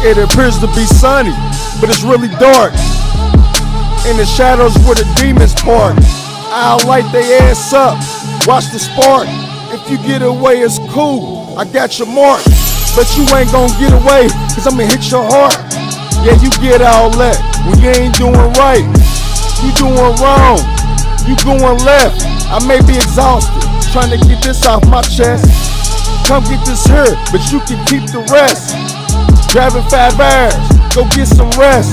It appears to be sunny, but it's really dark. In the shadows where the demons park. I'll light they ass up, watch the spark. If you get away, it's cool, I got your mark. But you ain't gon' get away, cause I'ma hit your heart. Yeah, you get all that when you ain't doing right. You doing wrong, you going left. I may be exhausted, trying to get this off my chest. Come get this here, but you can keep the rest. Driving 5 hours, go get some rest.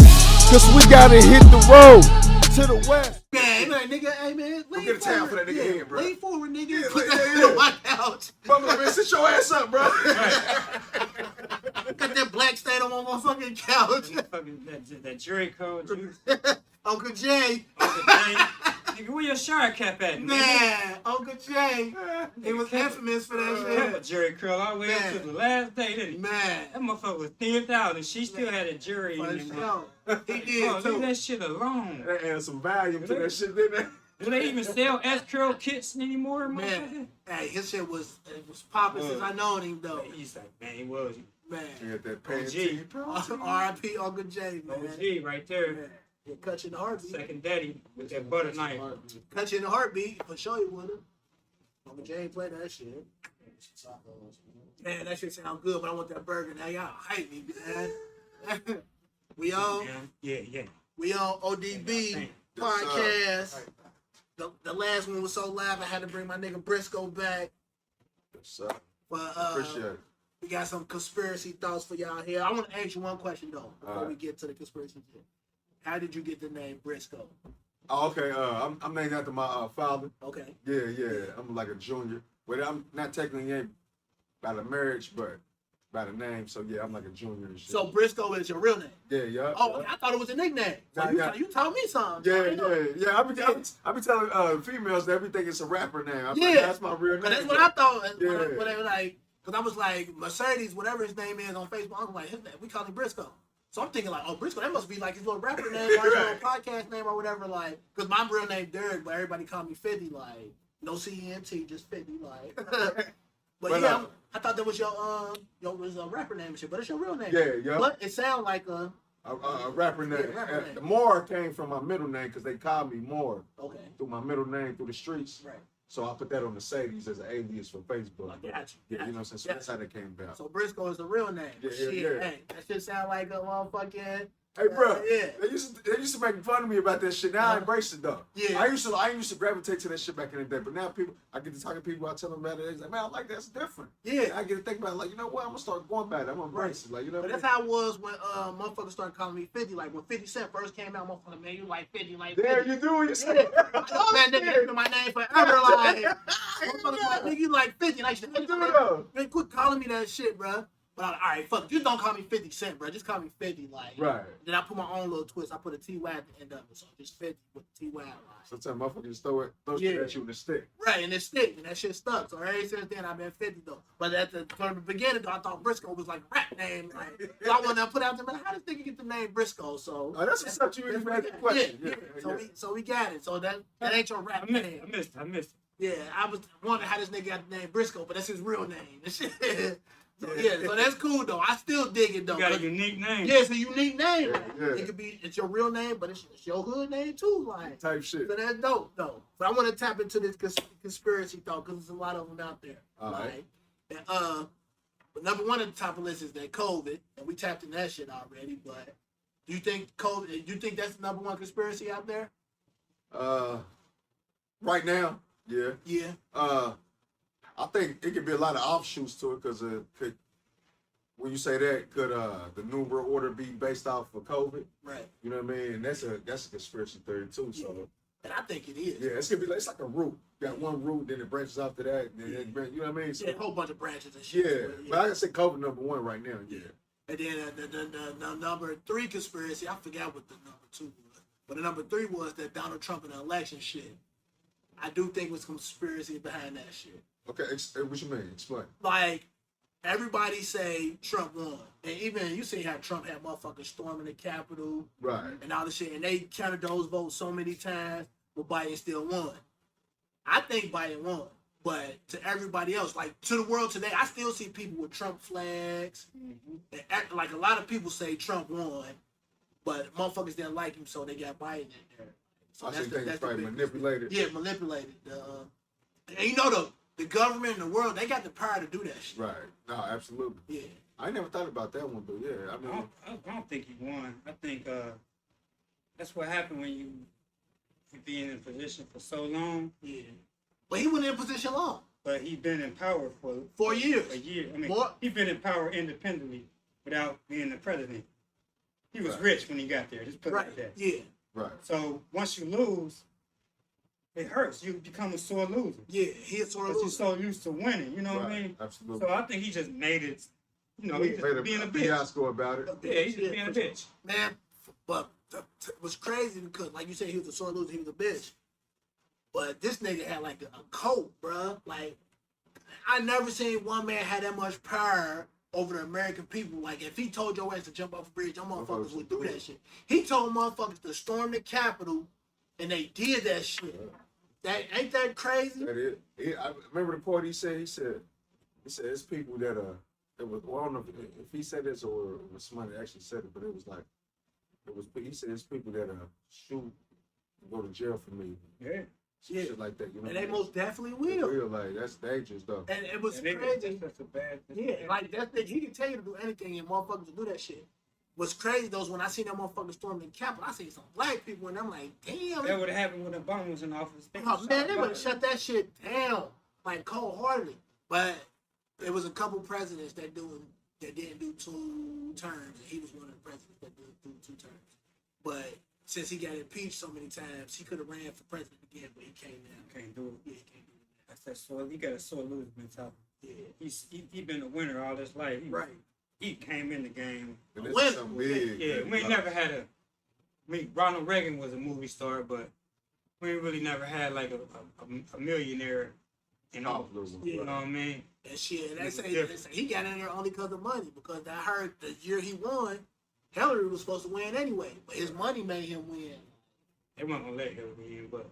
Cause we gotta hit the road to the west. Man, nigga, hey man, Go get a towel for that nigga head, bro. Lean forward, nigga. Yeah, Put that shit on my couch. Mama, man, sit your ass up, bro. Got that black stain on my motherfucking couch. That jury code juice. Uncle Jay. Uncle Jay. Nigga, where your shark cap at, nigga? Man, Uncle Jay. He was infamous for that Kept a shit. jury curl all the way up to the last day, didn't he? Man. That motherfucker was thinned out and she still had a jury For in there. sure. He did Leave too. that shit alone. They add some volume to that shit, didn't they? Do they even sell S-curl kits anymore, Man, motherfucker? hey, his shit was popping since I known him though. He's like, man, he was. Man. You got that OG. pan R.I.P. Uncle Jay, man. OG right there. Man. He'll cut you in the heartbeat. Second daddy with that butter knife. Cut you in the heartbeat. For sure he would have. Uncle Jay ain't play that shit. Man, that shit sound good, but I want that burger now. Y'all hype me, man. We on Yeah. we on ODB podcast. The last one was so live I had to bring my nigga Briscoe back. Yes, sir. But Appreciate it. we got some conspiracy thoughts for y'all here. I want to ask you one question though before we get to the conspiracy shit. How did you get the name Briscoe? Oh, okay. I'm named after my father. Okay. Yeah. I'm like a junior. But I'm not technically named by the marriage, but by the name. So yeah, I'm like a junior and shit. So Briscoe is your real name? yeah. Oh, I thought it was a nickname. So you taught me something. Yeah. I be telling females that everything is a rapper now. Yeah. That's my real name. That's what I thought. Yeah. When they were like, because I was like, Mercedes, whatever his name is on Facebook, I was like, his name, we call him Briscoe. So I'm thinking like, oh, Briscoe, that must be like his little rapper name or his little podcast name or whatever. Like, because my real name Derek, but everybody call me 50. Like, no CENT, just 50. Like, but yeah, I thought that was your was a rapper name and shit, but it's your real name. Yeah. But it sounds like a rapper name. Yeah, rapper name. Moore came from my middle name because they called me Moore. Okay. Through my middle name through the streets. Right. So I put that on the Sadie's as an alias for Facebook. I got you. Yeah, you know what I'm saying? So that's how that came about. So Briscoe is the real name. Yeah. Hey, that shit sound like a motherfucking. Hey, bro, yeah. they used to make fun of me about that shit. Now I embrace it though. Yeah. I used to gravitate to that shit back in the day, but now I get to talking to people. I tell them about it. They're like, man, I like that. It's different. Yeah. I get to think about it. Like, you know what? I'm gonna start going back. I'm gonna embrace it. Like, you know. But that's how it was when motherfuckers started calling me 50. Like when 50 Cent first came out, motherfucker, man, you like 50, like 50. There you do it. Yeah. Man, nigga, my name forever. Like, motherfuckers like, nigga, you like 50. Like, man, quit calling me that shit, bro. But all right, fuck, just don't call me 50 Cent, bro. Just call me 50, like. Right. Then I put my own little twist. I put a TY at the end of it, so just 50 with the TY. Like. Sometimes motherfuckers throw shit at you with a stick. Right, and it stick, and that shit stuck. So ever since then, I've been 50 though. But from the beginning, though, I thought Briscoe was like a rap name. Like, so I wanted to put out there, man, how does nigga get the name Briscoe? So that's what's up. You even had the question. Yeah. So we got it. So that ain't your rap name. I missed it. Yeah, I was wondering how this nigga got the name Briscoe, but that's his real name. So so that's cool though. I still dig it though. You got a unique name. Yeah, it's a unique name. Yeah. It could be it's your real name, but it's your hood name too, like type shit. So that's dope though. But I want to tap into this conspiracy thought because there's a lot of them out there. All right. And, but number one at the top of the list is that COVID, and we tapped in that shit already. But do you think COVID? Do you think that's the number one conspiracy out there? Right now, yeah. Yeah. I think it could be a lot of offshoots to it because when you say that, could the New World Order be based off of COVID? Right. You know what I mean? And that's a conspiracy theory too. So. Yeah. And I think it is. Yeah, it's gonna be like it's like a root. You got one root, then it branches off to that, and then you know what I mean? So, a whole bunch of branches and shit. Yeah, but I can say COVID number one right now. Yeah. And then the number three conspiracy, I forgot what the number two was, but the number three was that Donald Trump in the election shit. I do think was conspiracy behind that shit. Okay, what you mean? Explain. Like, everybody say Trump won. And even you see how Trump had motherfuckers storming the Capitol. Right. And all this shit. And they counted those votes so many times, but Biden still won. I think Biden won. But to everybody else, like to the world today, I still see people with Trump flags. And like a lot of people say Trump won, but motherfuckers didn't like him, so they got Biden in there. So I think things probably manipulated. Yeah, manipulated. And you know the government and the world, they got the power to do that shit. Right. No, absolutely. Yeah. I never thought about that one, but yeah, I mean, I don't think he won. I think that's what happened when you be in a position for so long. Yeah. But he wasn't in position long. But he been in power for 4 years. a year. I mean, More? he been in power independently without being the president. He was rich when he got there. Just put it Right. like that. Yeah. right. So once you lose, it hurts. You become a sore loser. Yeah. He is sort of Because you're so used to winning. You know what I Right. mean? Absolutely. So I think he just made it. You know, He he's made just being a bitch. fiasco about it. Yeah, he's just being a bitch. Man, but it was crazy because, like you said, he was a sore loser. He was a bitch. But this nigga had like a coat, bruh. Like, I never seen one man had that much power over the American people. Like, if he told your ass to jump off a bridge, your motherfuckers would do that shit. He told motherfuckers to storm the Capitol, and they did that shit. That ain't that crazy? That is. I remember the part he said it's people that it was, well, I don't know if he said this or it was somebody that actually said it, but it was like he said it's people that shoot and go to jail for me. Yeah. Shit like that, you know. And they most definitely It's will. real, like that's dangerous though. And it was And it- crazy. That's a bad. Yeah, like that thing, he can tell you to do anything and motherfuckers will do that shit. What's crazy though is when I seen that motherfucker storming the Capitol, I seen some black people and I'm like, damn. That would have happened when Obama was in office. Oh man, they would have shut that shit down like cold heartedly. But there was a couple presidents that didn't do 2 terms, and he was one of the presidents that did do 2 terms. But since he got impeached so many times, he could have ran for president again, but he can't now. Can't do it. Yeah, he can't do That's that sore. He got a sore loser mentality. that. Yeah, He been a winner all his life. right. He came in the game. And this When- is something big. Yeah, we ain't never had a. I mean, Ronald Reagan was a movie star, but we ain't really never had like a millionaire. You know, Yeah. you know what I mean? And shit, they It's say different. he got in there only because of money. Because I heard the year he won, Hillary was supposed to win anyway, but his money made him win. They weren't gonna let Hillary in, but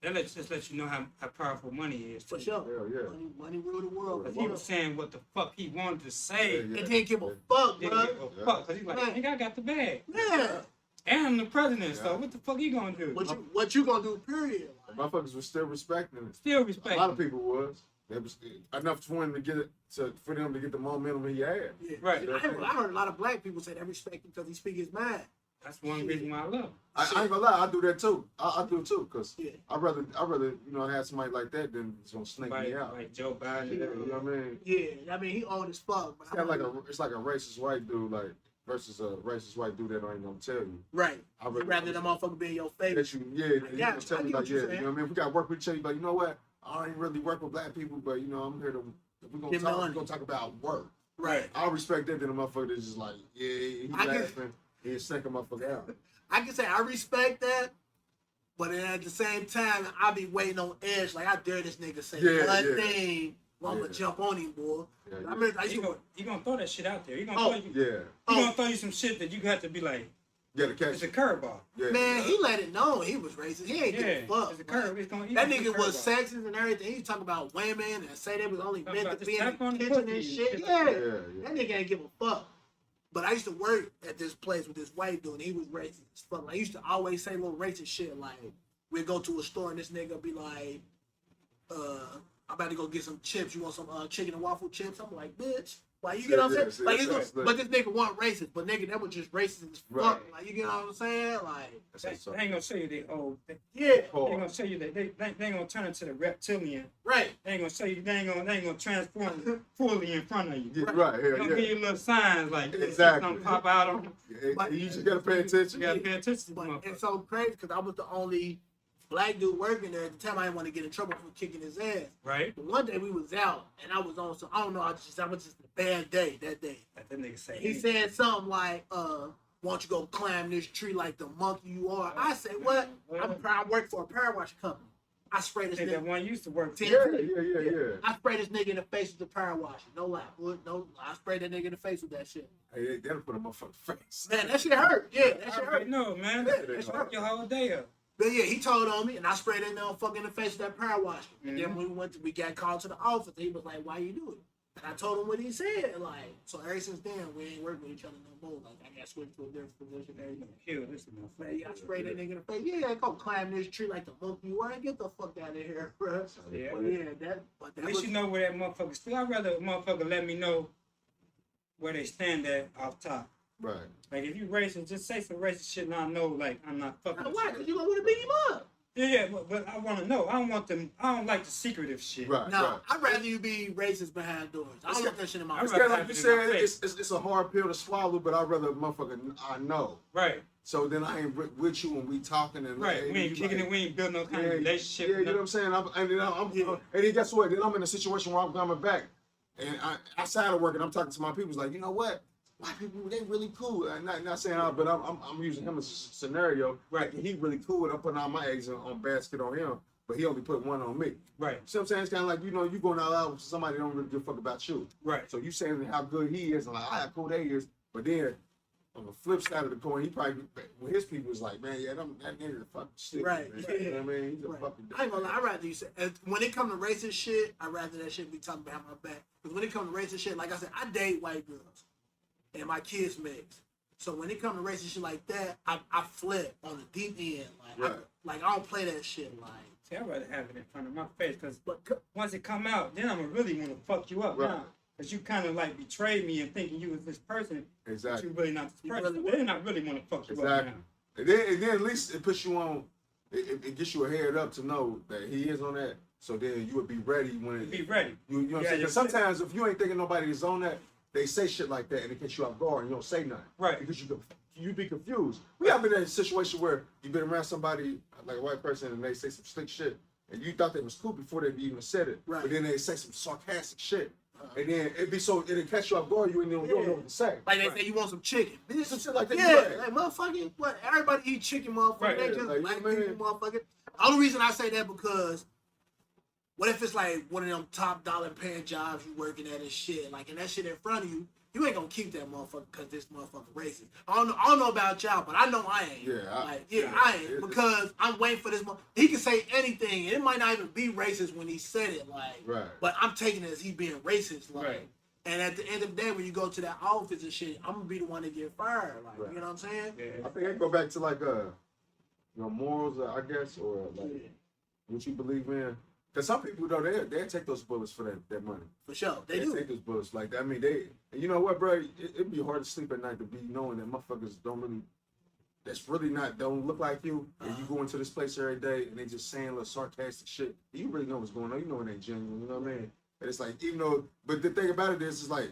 that just let you know how powerful money is. For too. sure. Hell yeah. Money rule the world. Cause he was saying what the fuck he wanted to say. Yeah, It didn't give a fuck, Didn't bro. give a fuck. Cause he's like, Man. nigga, I got the bag. Yeah. And I'm the president, Yeah. so what the fuck you gonna do? What you gonna do? Period. Motherfuckers was still respecting it. Still A respect. lot of people was. There was enough for him to get it for them to get the momentum he had. Yeah. Right. I heard a lot of black people say they respect him because he speak his mind. That's one reason why I love him. I ain't gonna lie, I do that too. I do it too, cause Yeah. I rather have somebody like that than it's gonna snake Like, me out. like Joe Biden. You know what I mean? Yeah, I mean he old as fuck. But It's kind of it's like a racist white dude versus a racist white dude that I ain't gonna tell you. right. I You'd rather them motherfucker be in your face. that you Yeah, gonna tell I me get like what you're you saying. know what I mean? We got to work with each other. Like, you know what? I ain't really work with black people, but you know I'm here to. If we're gonna Give talk, money. we're gonna talk about work. Right. I respect that. Then a motherfucker that's just like, yeah, he I guess- laughing, he snake a motherfucker out. I can say I respect that, but then at the same time, I be waiting on edge. Like I dare this nigga say Yeah, one yeah. thing, well, I'm gonna Yeah. jump on him, boy. Yeah, I remember I used He to. gonna throw that shit out there. He gonna Oh, throw you. Yeah, He gonna throw you some shit that you have to be like, yeah, the catch. it's a curveball. Yeah, Man, yeah. he let it know he was racist. He ain't Yeah, give a fuck. it's a curve. It's gonna, he That gonna nigga throw a was curveball. sexist and everything. He talking about women and say they was only Talk meant about to the be in strap on the the kitchen pussy and and shit. shit like Yeah. Yeah, yeah. That nigga ain't give a fuck. But I used to work at this place with this white dude and he was racist as fuck. Like, I used to always say little racist shit like, we'd go to a store and this nigga be like, I'm about to go get some chips. You want some chicken and waffle chips? I'm like, bitch. Like, you get what I'm Yeah, saying? Like, yeah, it's yeah. but this nigga wasn't racist, but nigga, that was just racist as fuck. Right. Like, you get what I'm saying? Like, They ain't gonna show you they old. They yeah, ain't gonna show you that they ain't gonna turn into the reptilian. right. They ain't gonna show you. They ain't gonna transform fully in front of you. Yeah, right, They yeah, gonna yeah. give you little signs like this. Exactly. Something pop out on you. Yeah, you just gotta pay attention. You gotta pay attention to But the it's motherfucker. so crazy because I was the only black dude working there at the time. I didn't want to get in trouble for kicking his ass. Right? But one day we was out and I was on some, I don't know, I was just a bad day that day. Like that nigga say. He said something like, why don't you go climb this tree like the monkey you are? I said, what? I work for a power wash company. I sprayed I this think that nigga. one used to work. Ten- Yeah, yeah. I sprayed this nigga in the face with the power washer. No lie. Boy. No, I sprayed that nigga in the face with that shit. Hey, that'll put a motherfucking face. Man, that shit hurt. Yeah, that I shit already hurt. know, man. Yeah, That's that's fuck your whole day up. But yeah, he told on me, and I sprayed that motherfucker in the face with that power wash. And then when we got called to the office, he was like, "Why you do it?" And I told him what he said. Like, so ever since then, we ain't working with each other no more. Like, I got switched to a different position. Kill this motherfucker. Man, I sprayed that nigga in the face. Yeah, go climb this tree like the monkey you are. Get the fuck out of here, bro. Yeah. But yeah, that. But that At least was, you know where that motherfucker still. I'd rather a motherfucker let me know where they stand at off top. Right. Like if you racist, just say some racist shit and I know like I'm not fucking with why? you. Because you don't want to beat him up. Yeah, but I want to know. I don't want them. I don't like the secretive shit. Right. No, right. I'd rather you be racist behind doors. I don't want that shit in my It's face. kind of like you said, it's a hard pill to swallow, but I'd rather a motherfucker I know. Right. So then I ain't with you when we talking and Right. like, We ain't kicking it. We ain't building no kind of relationship. Yeah, you know what I'm saying? And then guess what? Then I'm in a situation where I'm coming back, and outside of work, and I'm talking to my people. It's like, you know what? White people, they really cool. I'm not saying that, but I'm using him as a scenario. Right. Like, he really cool, and I'm putting all my eggs on basket on him, but he only put one on me. Right. See what I'm saying? It's kind of like, you going out loud with somebody that don't really give a fuck about you. Right. So you saying how good he is, and like, how cool they is, but then on the flip side of the coin, he probably, with his people, is like, man, yeah, that nigga fucking shit. Right. Man. You know what I mean? He's a fucking. I ain't gonna lie, I'd rather you say, when it comes to racist shit, I'd rather that shit be talking behind my back. Because when it comes to racist shit, like I said, I date white girls. And my kids mix. So when it comes to racist shit like that, I flip on the deep end. Like, I don't play that shit. Like, see, I'd rather have it in front of my face because once it come out, then I'm gonna really want to fuck you up now. Because you kind of like betrayed me and thinking you was this person. Exactly. But you really not this person. Then I really want to fuck you up now. And then at least it puts you on, it gets you a head up to know that he is on that. So then you would be ready when. Be ready. You know what I'm saying? Because sometimes if you ain't thinking nobody is on that, they say shit like that and it gets you off guard and you don't say nothing. Right. Because you be confused. We have been in a situation where you've been around somebody, like a white person, and they say some slick shit, and you thought they was cool before they even said it. Right. But then they say some sarcastic shit. And then it'll catch you off guard, you don't know what to say. Like they say, you want some chicken. Bitch, some shit like that. Yeah, like motherfucking, what? Everybody eat chicken, motherfucker. Right. They just Like, black man. people, motherfucker. The only reason I say that because what if it's like one of them top dollar paying jobs you working at and shit, like, and that shit in front of you, you ain't gonna keep that motherfucker because this motherfucker racist. I don't know about y'all, but I know I ain't. I ain't because I'm waiting for this. He can say anything, and it might not even be racist when he said it, like. Right. But I'm taking it as he being racist, like. Right. And at the end of the day, when you go to that office and shit, I'm gonna be the one to get fired, like. Right. You know what I'm saying? Yeah. I think I go back to like morals, I guess, or like what you believe in. Because some people though they take those bullets for that money. For sure, they They do. take those bullets like that. I mean, you know what, bro? It'd be hard to sleep at night to be knowing that motherfuckers don't look like you, and you go into this place every day and they just saying little sarcastic shit. You really know what's going on. You know it ain't genuine. You know what I mean? And it's like, even though, but the thing about it is, it's like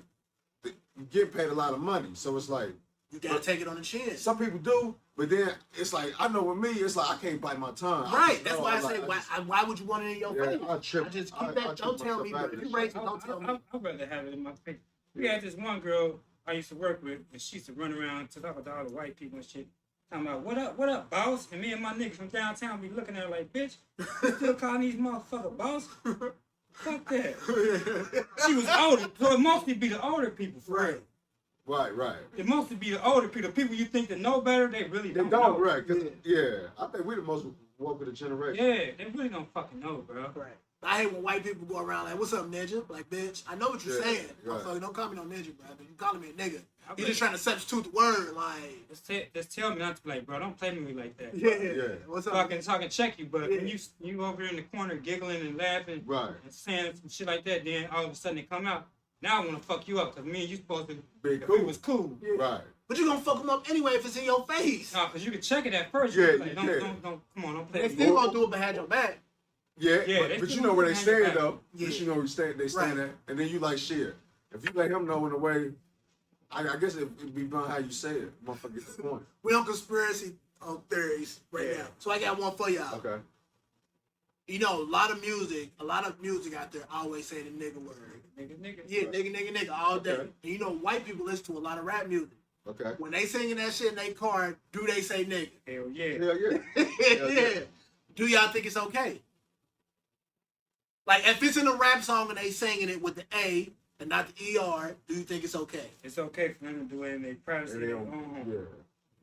you get paid a lot of money, so it's like You gotta take it on the chin. some people do, but then it's like I know with me, it's like I can't bite my tongue. Right. That's why I say, why would you want it in your face? I trip. I just keep that. Don't tell me, but if you racist, don't tell me. I'd rather have it in my face. We had this one girl I used to work with, and she used to run around to talk about all the white people and shit. Talking about, what up, boss? And me and my niggas from downtown be looking at her like, bitch, you still calling these motherfuckers boss? Fuck that. She was older, so it mostly be the older people for real. Right. It mostly be the older people. The people you think that know better, they really They don't don't, know. right? I think we the most woke of the generation. Yeah, they really don't fucking know, bro. Right. I hate when white people go around like, "What's up, ninja?" Like, bitch, I know what you're saying. Right. Motherfucker, don't call me no ninja, bro. You calling me a nigga. You just trying to substitute the word, like. Just tell me not to play, bro. Don't play me like that. Yeah. What's up? So I can check you, but when you over in the corner giggling and laughing Right. and saying some shit like that, then all of a sudden it come out. Now I want to fuck you up because me and you supposed to Be if cool. we was cool. Right. But you gonna fuck them up anyway if it's in your face. No, because you can check it at first. Yeah, You like, don't, come on, don't play They with still me. gonna do it behind your back. Yeah, Yeah, but they you know where they still stand back. though. Yeah. But you know where they stand Right. at, and then you like shit. If you let him know in a way, I guess it'd be about how you say it. Motherfucker, get the point. We on conspiracy theories right now. So I got one for y'all. Okay. You know, a lot of music out there always say the nigga word. Nigga. Yeah, nigga all day. Okay. And you know, white people listen to a lot of rap music. Okay. When they singing that shit in their car, do they say nigga? Hell yeah. Hell yeah. Yeah. Do y'all think it's okay? Like, if it's in a rap song and they singing it with the A and not the ER, do you think it's okay? It's okay for them to do it in their privacy. And they don't, yeah.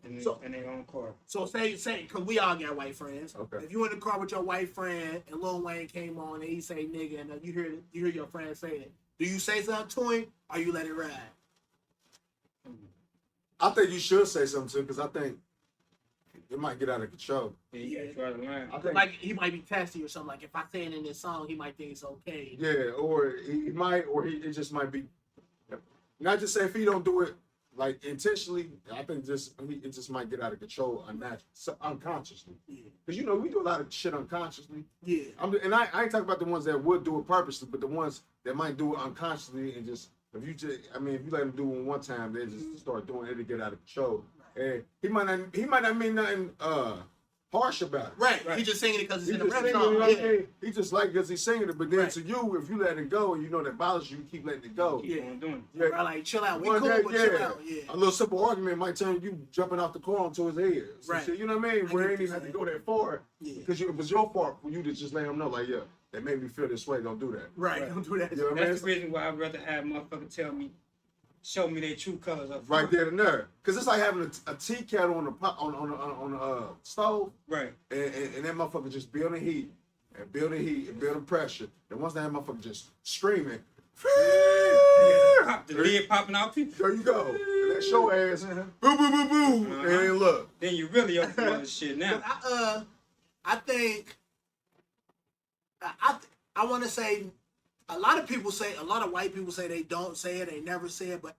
in their own car. So say, cause we all got white friends. Okay. If you in the car with your white friend and Lil Wayne came on and he say nigga and you hear your friend say it, do you say something to him or you let it ride? I think you should say something to him because I think it might get out of control. Yeah, you gotta try to learn. I think, Like he might be testy or something. Like if I say it in this song, he might think it's okay. yeah, or he might, or it just might be. Not just say if he don't do it like intentionally. I think it just might get out of control unconsciously. Yeah. Because we do a lot of shit unconsciously. Yeah. I ain't talking about the ones that would do it purposely, but the ones that might do it unconsciously and just if you let them do it one time, they just start doing it to get out of control. And he might not mean nothing harsh about it. Right. He just singing it because it's in the rap singing song. it like, Yeah. hey, he just like because he's singing it, but then Right. to you, if you let it go and you know that bothers you, keep letting it go. Yeah. I'm doing it. Bro, like chill out. We One cool, day, but chill out. Yeah. a little simple argument might turn you jumping off the car onto his head. Some Right. shit, you know what I mean? I Where get ain't even what have to you're go that far Yeah. because it was your fault for you to just let him know, like, yeah, that made me feel this way. Don't do that. Right. Right. Don't do that. You know what I mean? That's the reason why I'd rather have motherfucker tell me, show me their true colors up Right front. there and there, because it's like having a tea kettle on the stove, Right. and that motherfucker just building heat and building pressure. And once that motherfucker just screaming, The lid popping out people. there you go. And that show ass, boo boo boo boo, Uh-huh. and look. Then you really up for other shit now. I think I want to say a lot of white people say they don't say it, they never say it, but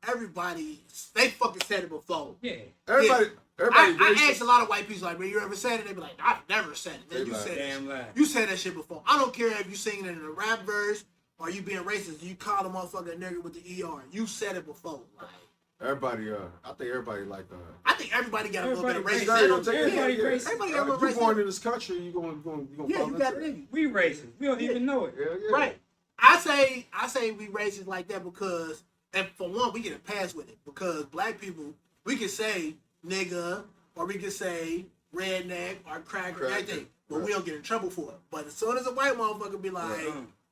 they fucking said it before. Yeah. Everybody. I asked a lot of white people like, man, you ever said it? They be like, I've never said it. Man, They you lie. said Damn lie. You said that shit before. I don't care if you singing it in a rap verse or you being racist. You call a motherfucker a nigga with the ER. You said it before. Like, Everybody, I think everybody like. I think everybody got a little bit of Everybody racist in them. racist. Everybody racist. Everybody got a little You racist. born in this country, you gonna Yeah, fall you into got it. it in you. We racist. We don't even know it. Yeah. Right. I say we racist like that because, and for one, we get a pass with it because black people, we can say nigga or we can say redneck or cracker, everything, but we don't get in trouble for it. But as soon as a white motherfucker be like,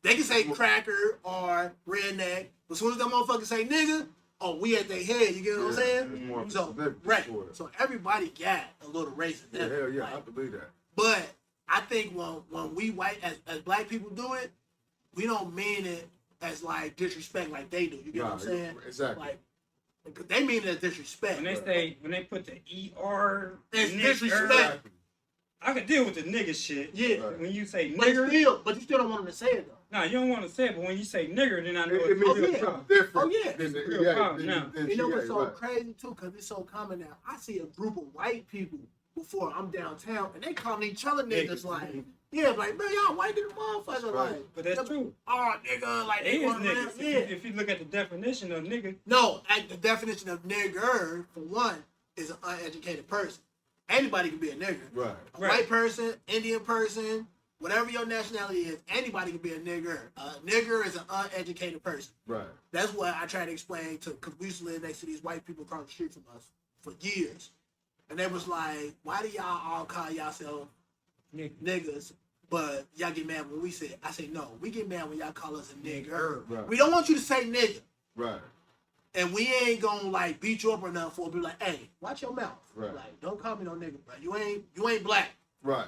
they can say cracker or redneck, but as soon as that motherfucker say nigga, oh, we at their head. You get what I'm saying? It's more So specific right. for it. So everybody got a little racist. Yeah, hell yeah, I Like, believe that. but I think when we white as black people do it, we don't mean it as like disrespect like they do. You get what I'm saying? Exactly. Like they mean it as disrespect. When they put the ER, It's nigger, disrespect. I could deal with the nigga shit. Yeah. Right. When you say But nigger, you still don't want them to say it though. nah, you don't want to say it, but when you say nigger, then I know It it's means real yeah. tough. different. Oh, yeah. than the- Real problem now. You know what's so right. crazy too? Because it's so common now. I see a group of white people before I'm downtown, and they calling each other niggas like, yeah, like man, y'all white nigga motherfucker, Right. like, But that's true. oh nigga, like It they is going around, niggas. yeah. If you look at the definition of nigga, No, the definition of nigger, for one, is an uneducated person. Anybody can be a nigger. Right. A Right. white person, Indian person, whatever your nationality is, anybody can be a nigger. A nigger is an uneducated person. Right. That's what I try to explain to, because we used to live next to these white people across the street from us for years. And they was like, why do y'all all call yourself nigga. niggas, but y'all get mad when we say it? I say, no, we get mad when y'all call us a nigger. Right. We don't want you to say nigga. Right. And we ain't gonna like beat you up or nothing for it. Be like, hey, watch your mouth. Right. Like, don't call me no nigga, bro. You ain't black. Right.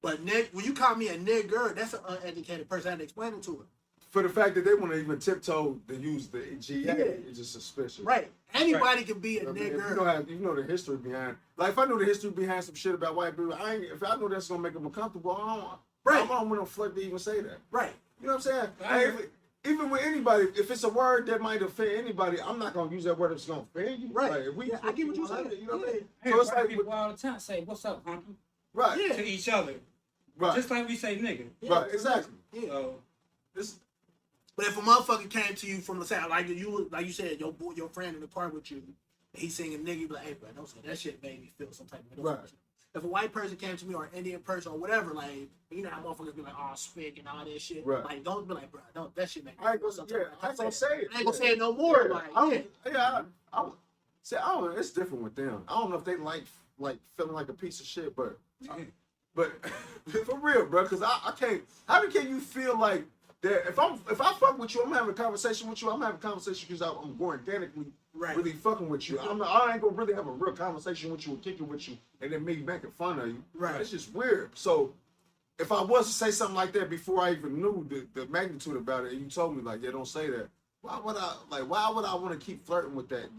But when you call me a nigger, that's an uneducated person. I had to explain it to her. For the fact that they want to even tiptoe to use the GA, Yeah. it's just suspicious. Right. Anybody can be a I mean, if nigger. you know the history behind. Like if I know the history behind some shit about white people, if I know that's gonna make them uncomfortable, I don't want to flirt to even say that. Right. You know what I'm saying? I Hey, even with anybody, if it's a word that might offend anybody, I'm not gonna use that word if it's gonna offend you. Right. Like, if we, Yeah, I get what you're saying. You know what I mean? Hey, So it's white like, people all the time say, "What's up, hunky?" right, Yeah. to each other, right, just like we say nigga. right, exactly. Yeah. So This, But if a motherfucker came to you from the south, like you said, your friend in the car with you, and he's singing nigga, you be like, hey, bro, don't say that shit made me feel some type of way. Right. If a white person came to me or an Indian person or whatever, like, you know how motherfuckers be like, oh, spick and all that shit. Right. Like, don't be like, bro, don't, that shit make me I ain't feel gonna, some yeah, type of I ain't gonna say it. I ain't gonna say it no more. Yeah, Like, I don't know. It's different with them. I don't know if they like feeling like a piece of shit, but for real, bro, because I can't. How can you feel like that? If I fuck with you, I'm having a conversation with you. I'm having a conversation because I'm organically really fucking with you. I ain't gonna really have a real conversation with you or kick it with you, and then me making fun of you. Right. It's just weird. So if I was to say something like that before I even knew the magnitude about it, and you told me like, yeah, don't say that. Why would I want to keep flirting with that?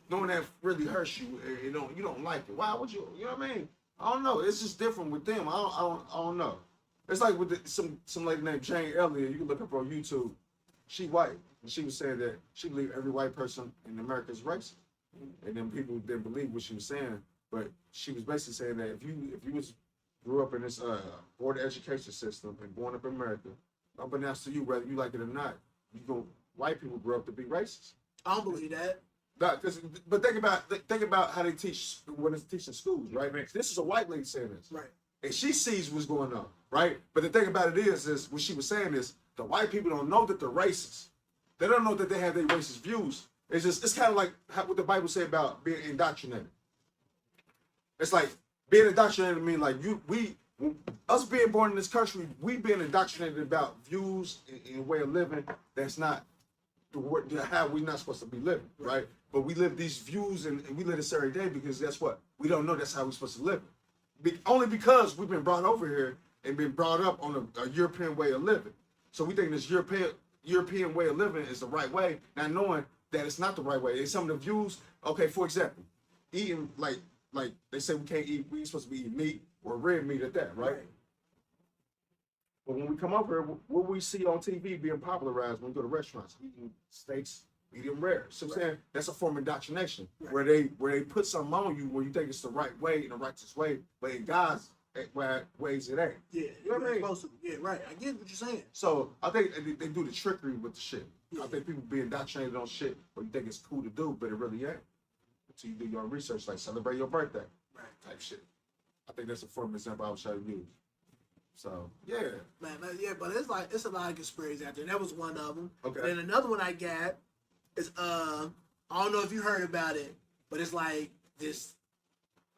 Knowing that really hurts you, and you don't like it. Why would you? You know what I mean? I don't know. It's just different with them. I don't know. It's like with some lady named Jane Elliott. You can look up her on YouTube. She white, and she was saying that she believed every white person in America is racist, and then people didn't believe what she was saying. But she was basically saying that if you grew up in this board education system and born up in America, unbeknownst to you, whether you like it or not, white people grew up to be racist. I don't believe that. But think about how they teach when it's teaching schools, right? This is a white lady saying this, Right. and she sees what's going on, right? But the thing about it is what she was saying is the white people don't know that they're racist. They don't know that they have their racist views. It's kind of like what the Bible say about being indoctrinated. It's like being indoctrinated mean like us being born in this country, we being indoctrinated about views and way of living that's not how we're not supposed to be living, right? But we live these views and we live this every day because guess what? We don't know that's how we're supposed to live. Only because we've been brought over here and been brought up on a European way of living. So we think this European way of living is the right way, not knowing that it's not the right way. And some of the views, okay, for example, eating like they say we supposed to be eating meat or red meat at that, right? But when we come over here, what we see on TV being popularized when we go to restaurants, eating steaks, medium rare. So I'm saying that's a form of indoctrination where they put something on you where you think it's the right way, in the righteous way, but in God's ways it ain't. Yeah, you know what I mean? Supposed to. Yeah, right. I get what you're saying. So I think they do the trickery with the shit. Yeah. I think people be indoctrinated on shit where you think it's cool to do, but it really ain't. Until you do your own research, like celebrate your birthday, type shit. I think that's a form of example I was trying to use. So yeah, man, yeah, but it's a lot of conspiracies out there. That was one of them. Okay. Then another one I got is I don't know if you heard about it, but it's like this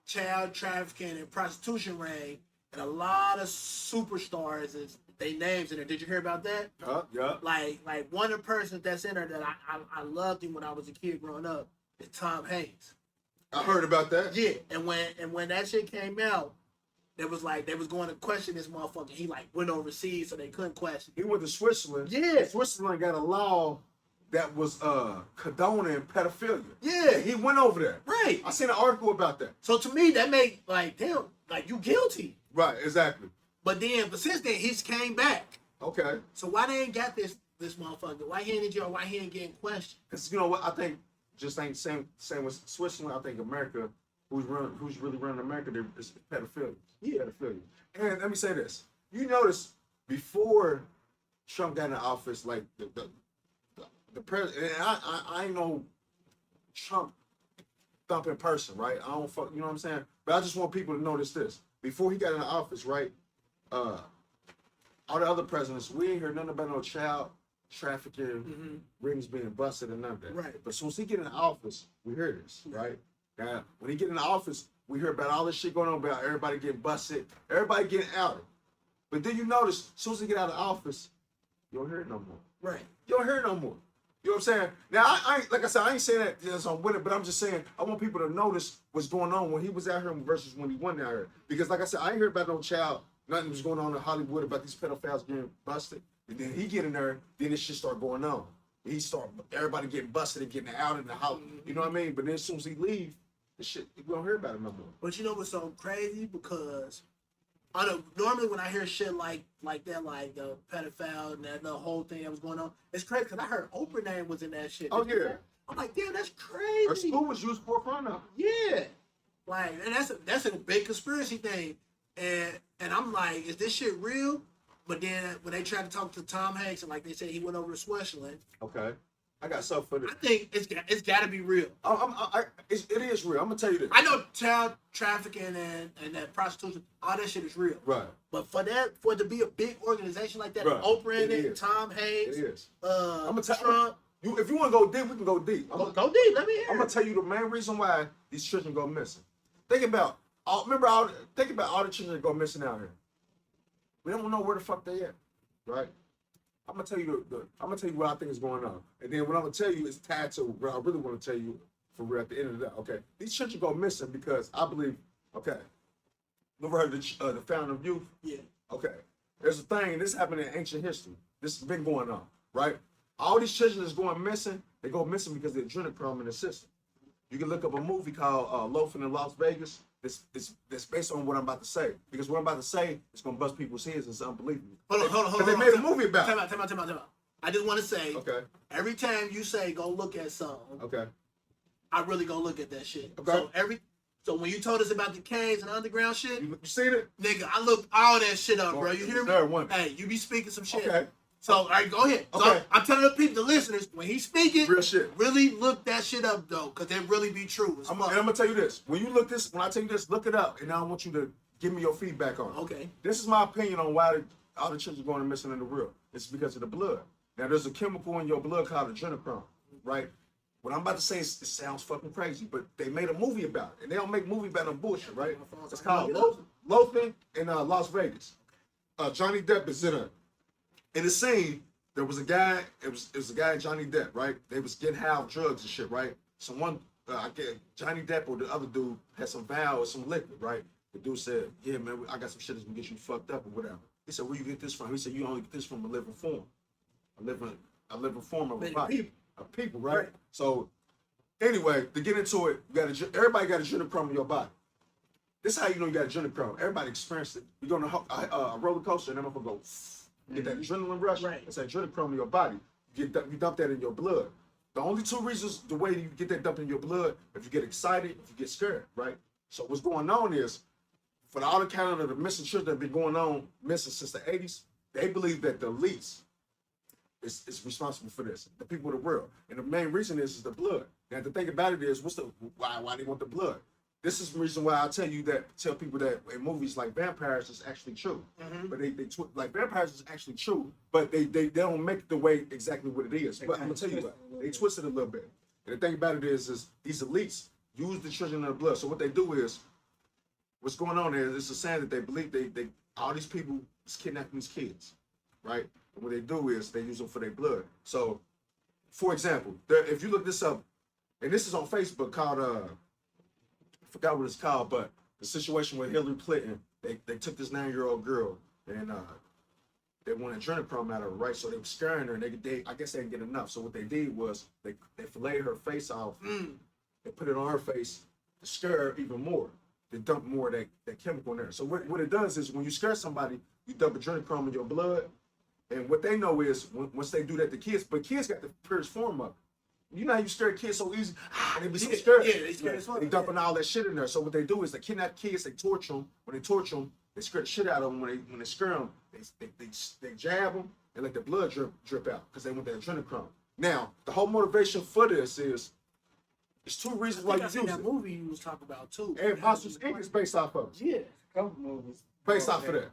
child trafficking and prostitution ring, and a lot of superstars is they names in there. Did you hear about that? Yeah. Like one of the persons that's in there that I loved him when I was a kid growing up is Tom Hanks. I heard about that. Yeah, and when that shit came out, it was like they was going to question this motherfucker. He like went overseas, so they couldn't question. He went to Switzerland. Yeah, Switzerland got a law that was condoning pedophilia. Yeah, he went over there. Right. I seen an article about that. So to me, that made like damn, like you guilty. Right. Exactly. But since then, he's came back. Okay. So why they ain't got this motherfucker? Why he ain't in jail? Why he ain't getting questioned? Because you know what I think. Just ain't same with Switzerland. I think America, who's really running America, is pedophilia. Yeah, pedophilia. And let me say this: you notice before Trump got in office, like the president. I ain't no Trump thumping person, right? I don't fuck. You know what I'm saying? But I just want people to notice this: before he got in office, right? All the other presidents, we ain't heard nothing about no child trafficking, rings being busted, and none of that. Right. But as soon as he get in office, we hear this, right? Now, when he get in office, we hear about all this shit going on about everybody getting busted, everybody getting outed. But then you notice, as soon as he get out of office, you don't hear it no more. Right. You don't hear it no more. You know what I'm saying? Now, I ain't, like I said, I ain't saying that just on with it, but I'm just saying I want people to notice what's going on when he was out here versus when he wasn't out here. Because like I said, I ain't heard about no child. Nothing was going on in Hollywood about these pedophiles getting busted. And then he get in there, then this shit start going on. Everybody getting busted and getting out in the house. You know what I mean? But then as soon as he leave, this shit, we don't hear about it no more. But you know what's so crazy? Because normally when I hear shit like that, like the pedophile and the whole thing that was going on, it's crazy because I heard Oprah name was in that shit. Oh yeah. I'm like, damn, that's crazy. Her school was used for fun of. Yeah. Like, and that's a big conspiracy thing. And I'm like, is this shit real? But then when they tried to talk to Tom Hanks and like they said he went over to Switzerland. Okay. I got something for this. I think it's got to be real. It is real. I'm gonna tell you this. I know child trafficking and that prostitution, all that shit is real. Right. But for it to be a big organization like that, right. Oprah in it, Tom Hanks, it is. I'm gonna Trump. If you want to go deep, we can go deep. Go deep. Let me hear. I'm gonna tell you the main reason why these children go missing. Think about all the children that go missing out here. We don't know where the fuck they at, right? I'm gonna tell you I'm gonna tell you what I think is going on, and then what I'm gonna tell you is tied to what I really want to tell you for real at the end of the day. Okay, these children go missing because I believe. Okay, you ever heard of the fountain of youth? Yeah. Okay, there's a thing. This happened in ancient history. This has been going on, right? All these children that's going missing, they go missing because they're adrenochrome in the system. You can look up a movie called Loafing in Las Vegas. That's based on what I'm about to say. Because what I'm about to say is going to bust people's heads. It's unbelievable. Hold on. They made a movie about it. Time out. I just want to say, Okay. every time you say go look at something, Okay. I really go look at that shit. Okay. So when you told us about the caves and underground shit, You seen it? nigga, I looked all that shit up, bro. You hear me? There, one. Hey, you be speaking some shit. Okay. So, all right, go ahead. So, Okay. I'm telling the people, the listeners, when he's speaking, Real shit. really look that shit up, though, because it really be true. And I'm going to tell you this. When I tell you this, look it up. And I want you to give me your feedback on it. Okay. This is my opinion on why all the children are going missing in the world. It's because of the blood. Now, there's a chemical in your blood called adrenochrome, right? What I'm about to say it sounds fucking crazy, but they made a movie about it. And they don't make movie about no bullshit, right? It's called Loafing in Las Vegas. Johnny Depp is in it. In the scene, there was a guy, it was a guy and Johnny Depp, right? They was getting high off drugs and shit, right? Someone, I get Johnny Depp or the other dude had some vow or some liquid, right? The dude said, yeah, man, I got some shit that's gonna get you fucked up or whatever. He said, where you get this from? He said, you only get this from a living form. A living form of a body. Of people, right? So, anyway, to get into it, everybody got adrenochrome in your body. This is how you know you got adrenochrome. Everybody experienced it. You go on a roller coaster and then motherfucker go, get that adrenaline rush. Right. It's adrenochrome in your body. You dump that in your blood. The only two reasons the way you get that dumped in your blood, if you get excited, if you get scared, right? So what's going on is, for all the count of the missing children that have been going on missing since the 80s, they believe that the elites is responsible for this, the people of the world. And the main reason is the blood. Now the thing about it is, why they want the blood? This is the reason why I tell people that in movies like vampires is actually true. Mm-hmm. But like vampires is actually true, but they don't make the way exactly what it is. But I'm gonna tell you what, they twist it a little bit. And the thing about it is these elites use the children of the blood. So what they do is, what's going on is it's a saying that they believe they all these people is kidnapping these kids, right? And what they do is they use them for their blood. So, for example, if you look this up, and this is on Facebook called I forgot what it's called, but the situation with Hillary Clinton, they took this 9-year-old girl and they wanted adrenochrome out of her, right? So they were scaring her, and I guess they didn't get enough. So what they did was they filleted her face off, they put it on her face to scare her even more. They dump more of that chemical in there. So what it does is when you scare somebody, you dump adrenochrome in your blood, and what they know is once they do that to kids, but kids got the purest form of it. You know how you scare kids so easy? They be so scared. Yeah, they scared as fuck. They dumping all that shit in there. So what they do is they kidnap kids, they torture them. When they torture them, they scare the shit out of them. When they scare them, they jab them and let the blood drip out because they want that adrenochrome. Now, the whole motivation for this is, there's two reasons why you use that it. movie you was talking about too. And Monsters Inc. is based off of it. Yeah. A couple movies. Based off of that.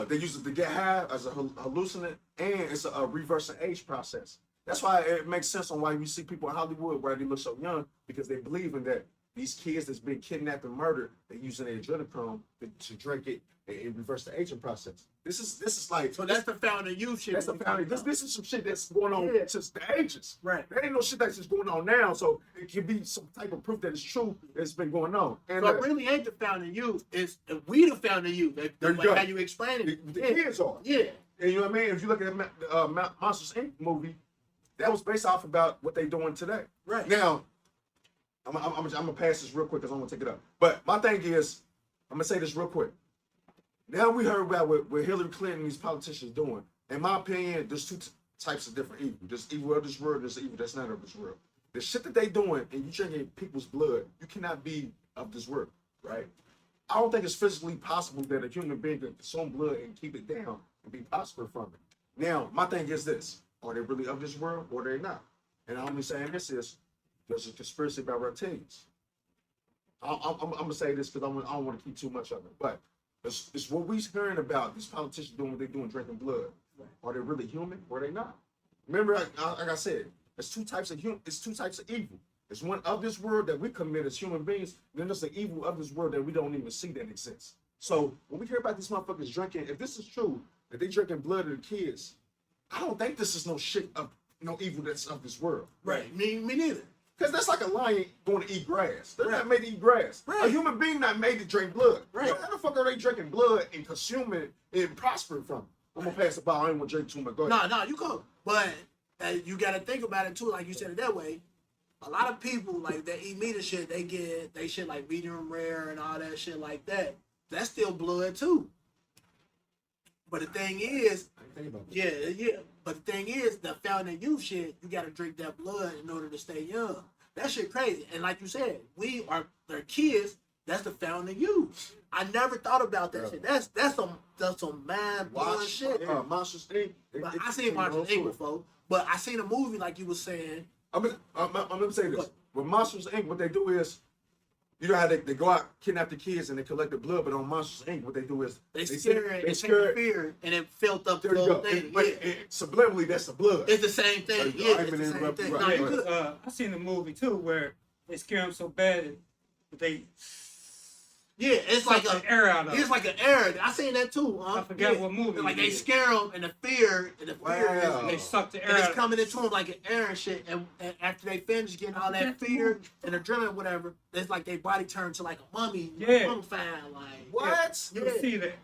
They use it to get high as a hallucinant, and it's a reversing age process. That's why it makes sense on why you see people in Hollywood where they look so young, because they believe in that these kids that's been kidnapped and murdered, they're using their adrenochrome to drink it and reverse the aging process. This is like, So that's the fountain of youth shit. that's the founding. This is some shit that's going on since the ages. Right. There ain't no shit that's just going on now, so it can be some type of proof that it's true that's been going on. And So it really ain't the fountain of youth. It's we the fountain of youth. There you Like go. how you explain it. the kids are. Yeah. And you know what I mean? If you look at the Monsters Inc. movie, that was based off about what they doing today. Right. Now, I'm gonna pass this real quick because I'm gonna take it up. But my thing is, I'm gonna say this real quick. Now we heard about what Hillary Clinton and these politicians doing. In my opinion, there's two types of different evil. There's evil of this world, there's evil that's not of this world. The shit that they doing and you drinking people's blood, you cannot be of this world, right? I don't think it's physically possible that a human being can consume blood and keep it down and be prosperous from it. Now, my thing is this. Are they really of this world or they're not? And I'm only saying this is, there's a conspiracy about reptilians. I'm going to say this because I don't want to keep too much of it. But it's what we're hearing about, these politicians doing what they're doing, drinking blood. Right. Are they really human or are they not? Remember, like I said, there's two types of evil. There's one of this world that we commit as human beings, and then there's the evil of this world that we don't even see that exists. So when we hear about these motherfuckers drinking, if this is true, that they drinking blood of the kids, I don't think this is no shit of no evil that's of this world. Right. Me neither. Because that's like a lion going to eat grass. They're not made to eat grass. Right. A human being not made to drink blood. Right. So how the fuck are they drinking blood and consuming it and prospering from it? I'm going to pass the ball. I ain't going to drink too much. Go ahead. No, you go. But you got to think about it too, like you said it that way. A lot of people, like, that eat meat and shit, they shit like medium rare and all that shit like that. That's still blood too. But the thing is, I didn't think about that. yeah. But the thing is, the fountain youth shit, you got to drink that blood in order to stay young. That shit crazy. And like you said, we are their kids. That's the fountain youth. I never thought about that shit. That's some mind blowing shit. Monsters Inc. But I seen Monsters Inc. before. But I seen a movie like you were saying. I'm gonna say this. With Monsters Inc., what they do is, you know how they go out, kidnap the kids, and they collect the blood, but on Monsters Inc., what they do is They scare it, they scare fear, and it filled up the There you whole go. thing. But subliminally, that's the blood. It's the same thing. Yeah, it's the same thing. Right. No, you Right. good. I seen a movie too where they scare them so bad that they Yeah, it's like suck the air out of it's them. like an air. I seen that too. I forgot what movie Like it they is. scare them, and the fear Wow. They suck the air and out it's of coming into them like an air and shit. And after they finish getting all that fear and adrenaline, whatever, it's like their body turned to like a mummy, Yeah. mummified. Like What? Yeah, You see that?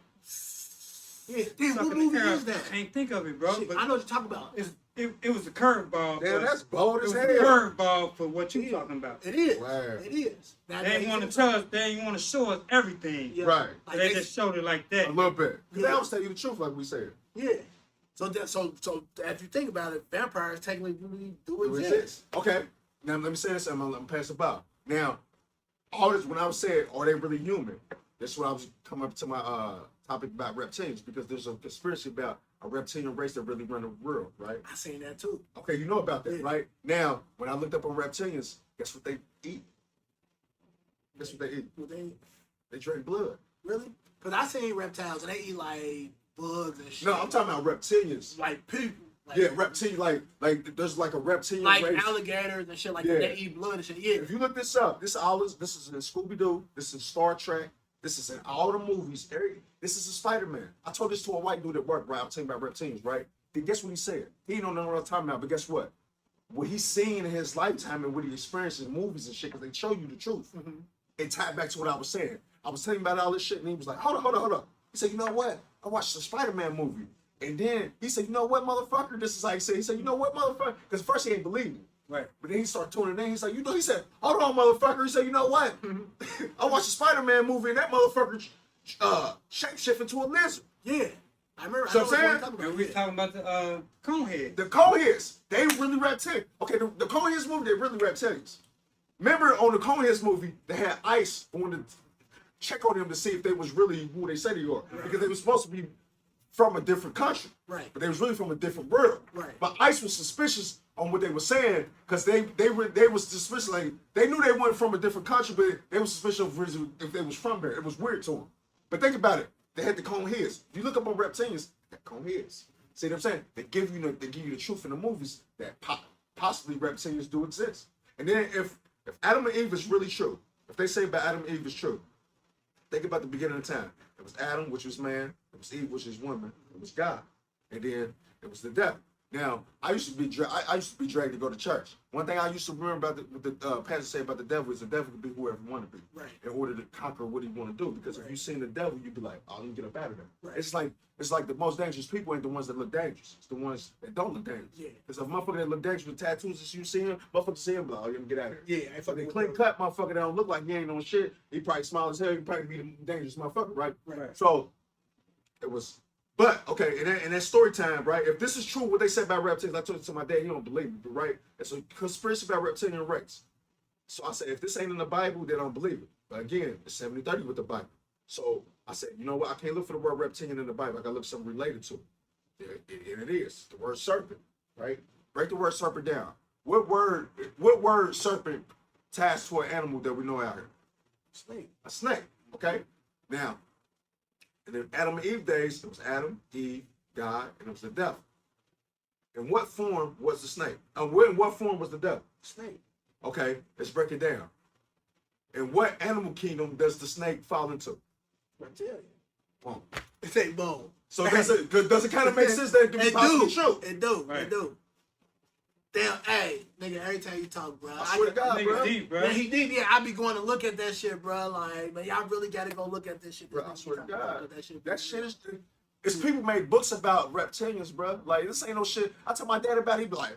yeah. Damn, what Sucking movie the air is out. that? I can't think of it, bro. Shit, But I know what you're talking about. it was a curveball. Damn, but that's bold it as was hell. a curveball for what you talking about. It is. Wow. It is. Now, They didn't want to tell us. They didn't want to show us everything. Yeah. Right. Like They just showed it like that. A little bit. Because Yeah. they always tell you the truth, like we said. Yeah. So if you think about it, vampires technically really do It exist. exists. Okay. Now let me say this. I'm gonna pass it by. Now, all this when I was saying, are they really human? That's what I was coming up to my topic about reptilians, because there's a conspiracy about a reptilian race that really run the world, right? I seen that too. Okay, you know about that, Yeah. right? Now, when I looked up on reptilians, guess what they eat? Guess what they eat? Well, they They drink blood. really? Because I seen reptiles and they eat like bugs and shit. No, I'm talking about reptilians. like people. Like, Yeah, reptilian, like there's like a reptilian like race. alligators and shit like Yeah. that. They eat blood and shit. Yeah. If you look this up, this is in Scooby Doo, this is Star Trek, this is in all the movies. This is a Spider-Man. I told this to a white dude at work, right? I'm telling you about reptilians, right? Then guess what he said? He don't know what I'm talking about, but guess what? What he's seen in his lifetime and what he experienced in movies and shit, because they show you the truth. Mm-hmm. It tied back to what I was saying. I was telling him about all this shit, and he was like, hold on. He said, you know what? I watched the Spider-Man movie. And then he said, you know what, motherfucker? This is how he said. He said, you know what, motherfucker? Because first he ain't believe me. Right. But then he started tuning in. He's like, he said, hold on, motherfucker. He said, you know what? I watched the Spider-Man movie and that motherfucker shapeshift into a lizard. Yeah. I remember. So I know I'm what saying? you're talking And about. we talking about the conehead. The Coneheads, they really reptilians. Okay, the Coneheads movie, they really reptilians. Remember on the Coneheads movie, they had ICE on to check on them to see if they was really who they said they are. Because they were supposed to be from a different country. Right. But they was really from a different world. Right. But ICE was suspicious on what they were saying because they was suspicious. Like, they knew they weren't from a different country, but they was suspicious of if they was from there. It was weird to them. But think about it. They had the cone heads. If you look up on reptilians, they got cone heads. See what I'm saying? They give you the truth in the movies that possibly reptilians do exist. And then if Adam and Eve is really true, if they say about Adam and Eve is true, think about the beginning of time. It was Adam, which was man. It was Eve, which is woman. It was God. And then it was the devil. Now, I used to be dragged to go to church. One thing I used to remember about what the pastor said about the devil is the devil could be whoever he want to be. Right. In order to conquer what he want to do. Because if you seen the devil, you'd be like, oh, let me get up out of there. Right. It's like the most dangerous people ain't the ones that look dangerous. It's the ones that don't look dangerous. Yeah. Because if motherfucker that look dangerous with tattoos that you see him, motherfucker see him, like, oh, let me get out of here. Yeah, I If they fucking clean cut motherfucker that don't look like he ain't on shit, he probably smile as hell, he probably be the dangerous motherfucker, right? Right. So it was, but okay, and that story time, right? If this is true, what they said about reptilians, I told it to my dad, he don't believe me, but right? It's a conspiracy about reptilian race. So I said, if this ain't in the Bible, they don't believe it. But again, it's 70-30 with the Bible. So I said, you know what? I can't look for the word reptilian in the Bible. I gotta look for something related to it. And it is the word serpent, right? Break the word serpent down. What word serpent ties to an animal that we know out here? Snake. A snake. Okay. Now, in the Adam and Eve days, it was Adam, Eve, God, and it was the devil. In what form was the snake? In what form was the devil? Snake. Okay, let's break it down. In what animal kingdom does the snake fall into? Reptilian. Boom. It's a bone. So does it kind of make sense that it can be possibly true? It do. Right. It do. Damn, hey, nigga, every time you talk, bro. I swear to God, bro. Deep, bro. Yeah, he deep. Yeah, I be going to look at that shit, bro. Like, man, y'all really got to go look at this shit. Bro, I swear to God. That shit is. is... It's people made books about reptilians, bro. Like, this ain't no shit. I tell my dad about it, he be like,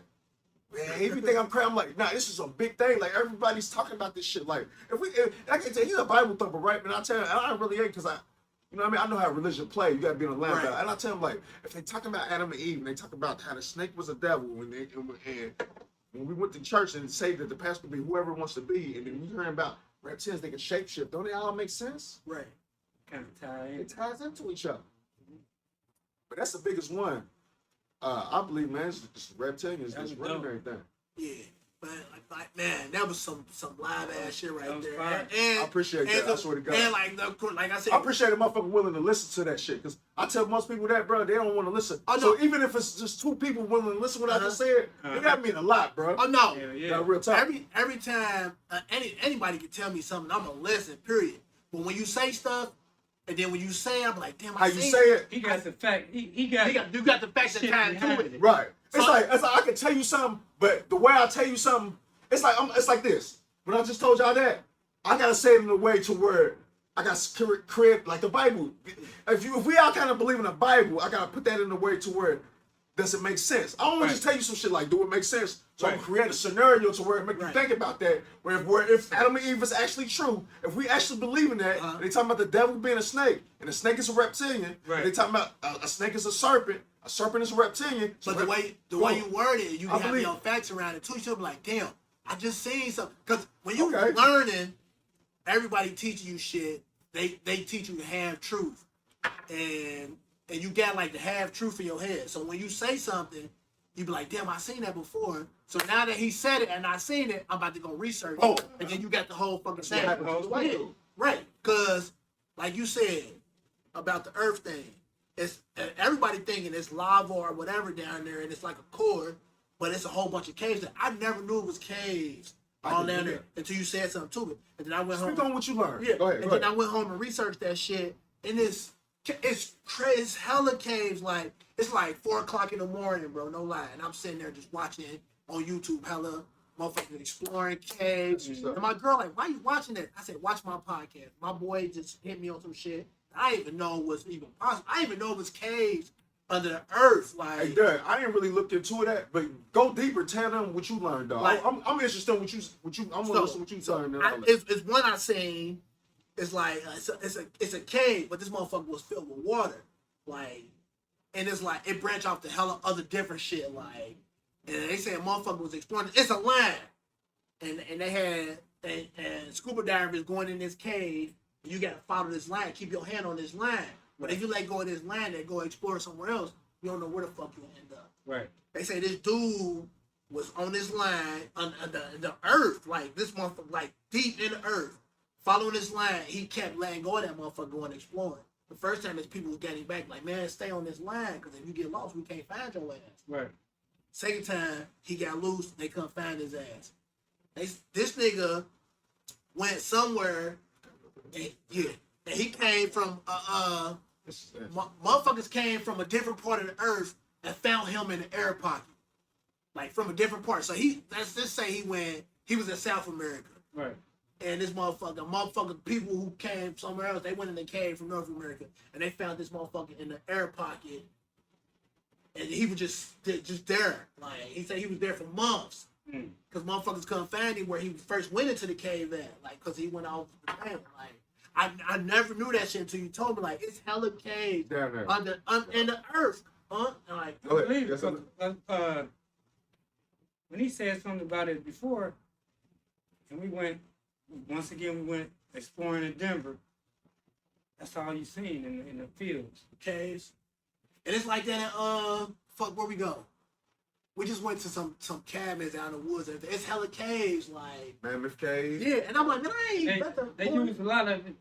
man, if you think I'm crazy, I'm like, nah, this is a big thing. Like, everybody's talking about this shit. Like, if I can tell you, he's a Bible thumper, right? But I tell him, I really ain't, because you know what I mean? I know how religion play. You got to be on the line about it. And I tell him, like, if they talking about Adam and Eve, and they talk about how the snake was a devil, and when we went to church and say that the pastor could be whoever wants to be, and then you hearing about reptilians, they can shapeshift. Don't they all make sense? Right. Kind of tied in. It ties into each other. But that's the biggest one. I believe, man, it's reptilians that's running everything. Yeah. But like, man, that was some live ass shit right there. I appreciate that. I swear to God. And like I said, I appreciate a motherfucker willing to listen to that shit. Because I tell most people that, bro, they don't want to listen. Oh, no. So even if it's just two people willing to listen to what I just said, it got mean a lot, bro. Oh no. Yeah, real talk. Every time anybody can tell me something, I'm gonna listen. Period. But when you say stuff, and then when you say, I'm like, damn, how you say it? He got the fact. You got the facts that tie to it. Right. So, it's like I can tell you something, but the way I tell you something, it's like this. When I just told y'all that, I gotta say it in a way to where I got to create like the Bible. If we all kind of believe in the Bible, I gotta put that in a way to where does it make sense. I don't want to just tell you some shit like, do it make sense? So I can create a scenario to where it make you think about that. Where if Adam and Eve is actually true, if we actually believe in that, and they talking about the devil being a snake, and the snake is a reptilian, and they talking about a snake is a serpent is a reptilian. But the way you word it, you have your facts around it too. You should be like, damn, I just seen something. Because when you learning, everybody teaching you shit. They teach you the half truth, and you got like the half truth in your head. So when you say something, you be like, damn, I seen that before. So now that he said it and I seen it, I'm about to go research it. And then you got the whole fucking thing. Right. Because, like you said, about the earth thing, it's everybody thinking it's lava or whatever down there, and it's like a core, but it's a whole bunch of caves. That I never knew it was caves all down there until you said something to me. And then I went home. Speak on what you learned. Yeah. Go ahead. Then I went home and researched that shit, and it's crazy. It's hella caves. Like, it's like 4 o'clock in the morning, bro. No lie. And I'm sitting there just watching it on YouTube, hella motherfuckers exploring caves. And my girl like, why you watching that? I said, watch my podcast. My boy just hit me on some shit. I didn't even know it was even possible. I didn't even know it was caves under the earth. Like, hey, Doug, I didn't really look into that, but go deeper. Tell them what you learned, dog. Like, I'm interested in what you. I'm gonna listen to what you learned. It's one I seen. It's like it's a cave, but this motherfucker was filled with water, like, and it's like it branched off to hella other different shit, like, and they said a motherfucker was exploring. It's a line, and they had and scuba divers going in this cave. And you gotta follow this line, keep your hand on this line. But if you let go of this line and go explore somewhere else, you don't know where the fuck you end up. Right. They say this dude was on this line on the earth, like this motherfucker, like deep in the earth. Following this line, he kept letting go of that motherfucker going exploring. The first time his people was getting back, like, man, stay on this line, because if you get lost, we can't find your ass. Right. Second time, he got loose, they couldn't find his ass. This nigga went somewhere, and he came from, motherfuckers came from a different part of the earth and found him in the air pocket. Like, from a different part. So let's just say he was in South America. Right. And this motherfucker, people who came somewhere else, they went in the cave from North America, and they found this motherfucker in the air pocket, and he was just there. Like, he said he was there for months, because motherfuckers couldn't find him where he first went into the cave at, like, because he went off the planet. Like, I never knew that shit until you told me, like, it's hella caves down there in the earth, huh? Like, I believe it, when he said something about it before, and we went exploring in Denver. That's all you seen in the fields. Caves. And it's like that in, where we go? We just went to some cabins out in the woods. It's hella caves, like. Mammoth Cave. Yeah, and I'm like, man, I ain't They use a lot of it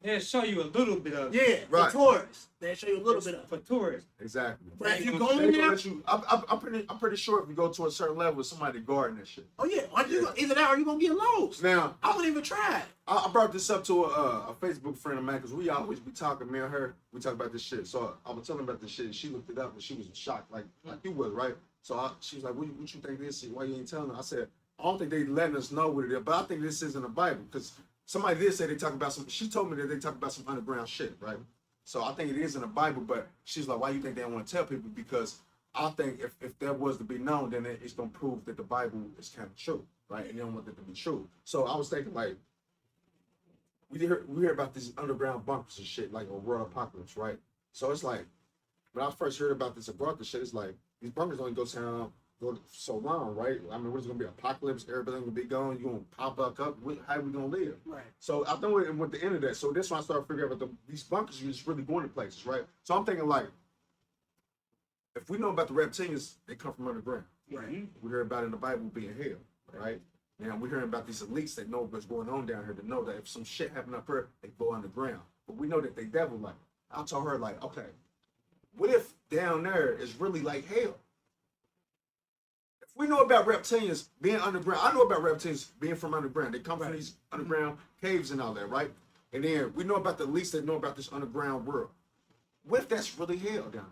they'll show you a little bit of it. Yeah, Right. for tourists. They show you a little bit of it. For tourists. Exactly. But if you They go They in gonna there, let you, I'm pretty sure if you go to a certain level, somebody guarding that shit. oh yeah, either that or you gonna get lost. Now, I wouldn't even try it. I brought this up to a Facebook friend of mine because we always be talking, me and her, we talk about this shit. So I was telling her about this shit. She looked it up and she was shocked, like you was, right? So she was like, what you think this is? Why you ain't telling her? I said, I don't think they letting us know what it is, but I think this is in the Bible because somebody did say they talk about some. She told me that they talk about some underground shit, right? So I think it is in the Bible, but she's like, why you think they don't want to tell people? Because I think if that was to be known, then it's gonna prove that the Bible is kind of true, right? And they don't want that to be true. So I was thinking like, we hear about these underground bunkers and shit, like a world apocalypse, right? So it's like, when I first heard about this Agartha shit, it's like these bunkers only go so long, right? I mean, what's gonna be apocalypse? Everything gonna be gone. You gonna pop back up? How we gonna live? Right. So I think with the internet, so this one I started figuring out these bunkers, you're just really going to places, right? So I'm thinking like, if we know about the reptilians, they come from underground. Right. We hear about it in the Bible being hell, right? Now we're hearing about these elites that know what's going on down here, to know that if some shit happen up here, they go underground. But we know that they devil like. I told her like, okay, what if down there is really like hell? If we know about reptilians being underground, I know about reptilians being from underground. They come from these underground caves and all that, right? And then we know about the elites that know about this underground world. What if that's really hell down there?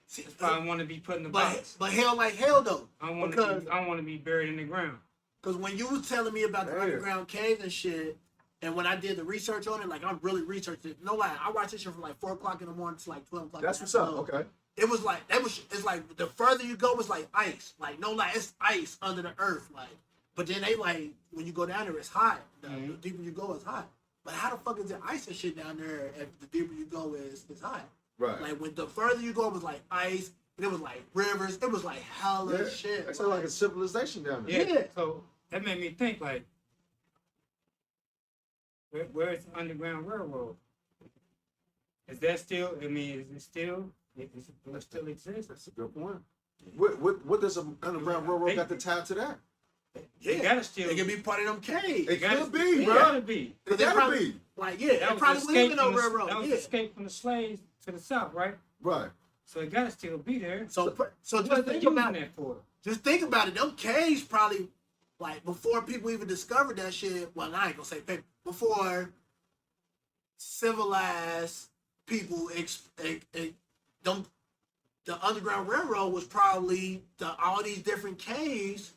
See, I want to be put in the box. but hell like hell though. I want to be buried in the ground. Because when you was telling me about the Yeah. underground caves and shit, and when I did the research on it, like I really researched it. No lie, I watched this shit from like 4 o'clock in the morning to like 12 o'clock. That's in what's the up. afternoon. Okay. It was like it's like the further you go, it's like ice. Like no lie, it's ice under the earth. Like, but then they like when you go down there, it's hot. The deeper you go, it's hot. But how the fuck is there ice and shit down there if the deeper you go is hot? Right. Like when the further you go, it was like ice. And it was like rivers. It was like hella shit. It's like a civilization down there. Yeah. So that made me think like, where's the Underground Railroad? Is that still? I mean, is it still? Will it still exist? That's a good point. What does an underground railroad got to tie to that? It gotta still. It could be part of them caves. It gotta- could be, it bro. gotta be. It They gotta probably- be. Like, yeah, That it was probably escape living from on the- railroad. That was Yeah. escape from the slaves to the south, right? Right. So it gotta still be there. So What just are they think using about it. that for? Just think about it. Them caves probably, like, before people even discovered that shit. Well, I ain't gonna say people. Before civilized people, the Underground Railroad was probably all these different caves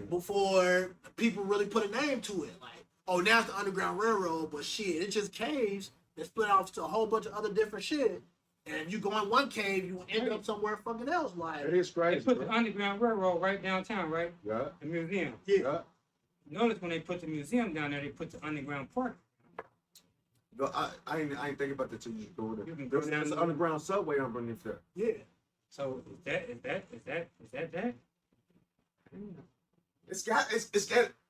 before people really put a name to it. Like, oh, now it's the Underground Railroad, but shit, it's just caves that split off to a whole bunch of other different shit. And if you go in one cave, you end up somewhere fucking else. Like, It is They crazy. put bro. the Underground Railroad right downtown, right? Yeah. The museum. yeah, Yeah. Notice when they put the museum down there, they put the Underground Park. No, I ain't thinking about that till you go there. You can go down There's an there. underground subway underneath there. yeah. So is that? It's got.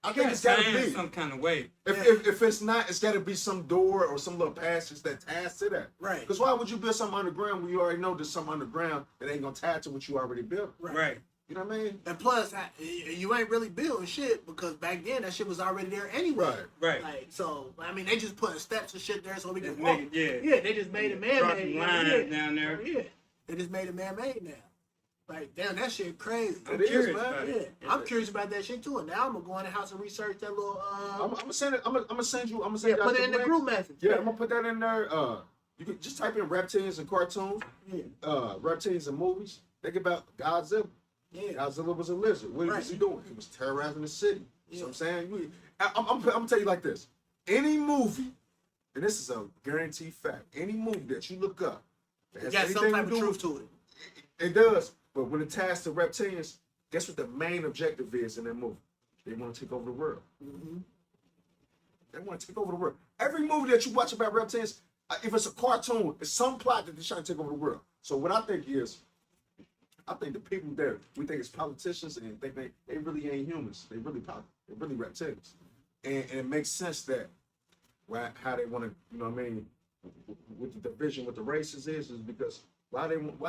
I think You it's gotta find be. some kind of way. If it's not, it's gotta be some door or some little passage that ties to that. Right. Because why would you build something underground when you already know there's something underground that ain't gonna tie to what you already built? Right. You know what I mean? And plus, you ain't really building shit because back then that shit was already there anyway. Right. Like, so I mean, they just put steps and shit there so we can Just walk. make it, Yeah, they just made it Drop man-made. some lines Yeah. down there. Yeah, they just made it man-made now. Like, damn, that shit crazy. It is, curious man. about Yeah, it. I'm curious about that shit too. And now I'm gonna go in the house and research that little. I'm gonna send it. I'm gonna send you. I'm gonna Yeah, send you put it out in the link. group message. Yeah, I'm gonna put that in there. You can just type in reptilians and cartoons. Yeah. Reptilians and movies. Think about Godzilla. Yeah. Godzilla was a lizard. What was he doing? He was terrorizing the city. You know what I'm saying? I'm gonna tell you like this. Any movie, and this is a guaranteed fact, any movie that you look up that You has got some anything type to of do truth with- to it. It does. But when it ties to reptilians, guess what the main objective is in that movie? They want to take over the world. Mm-hmm. They want to take over the world. Every movie that you watch about reptilians, if it's a cartoon, it's some plot that they're trying to take over the world. So what I think is, I think the people there, we think it's politicians and think they really ain't humans. They really reptilians. And it makes sense that how they want to, you know what I mean, with the division with the races is because why would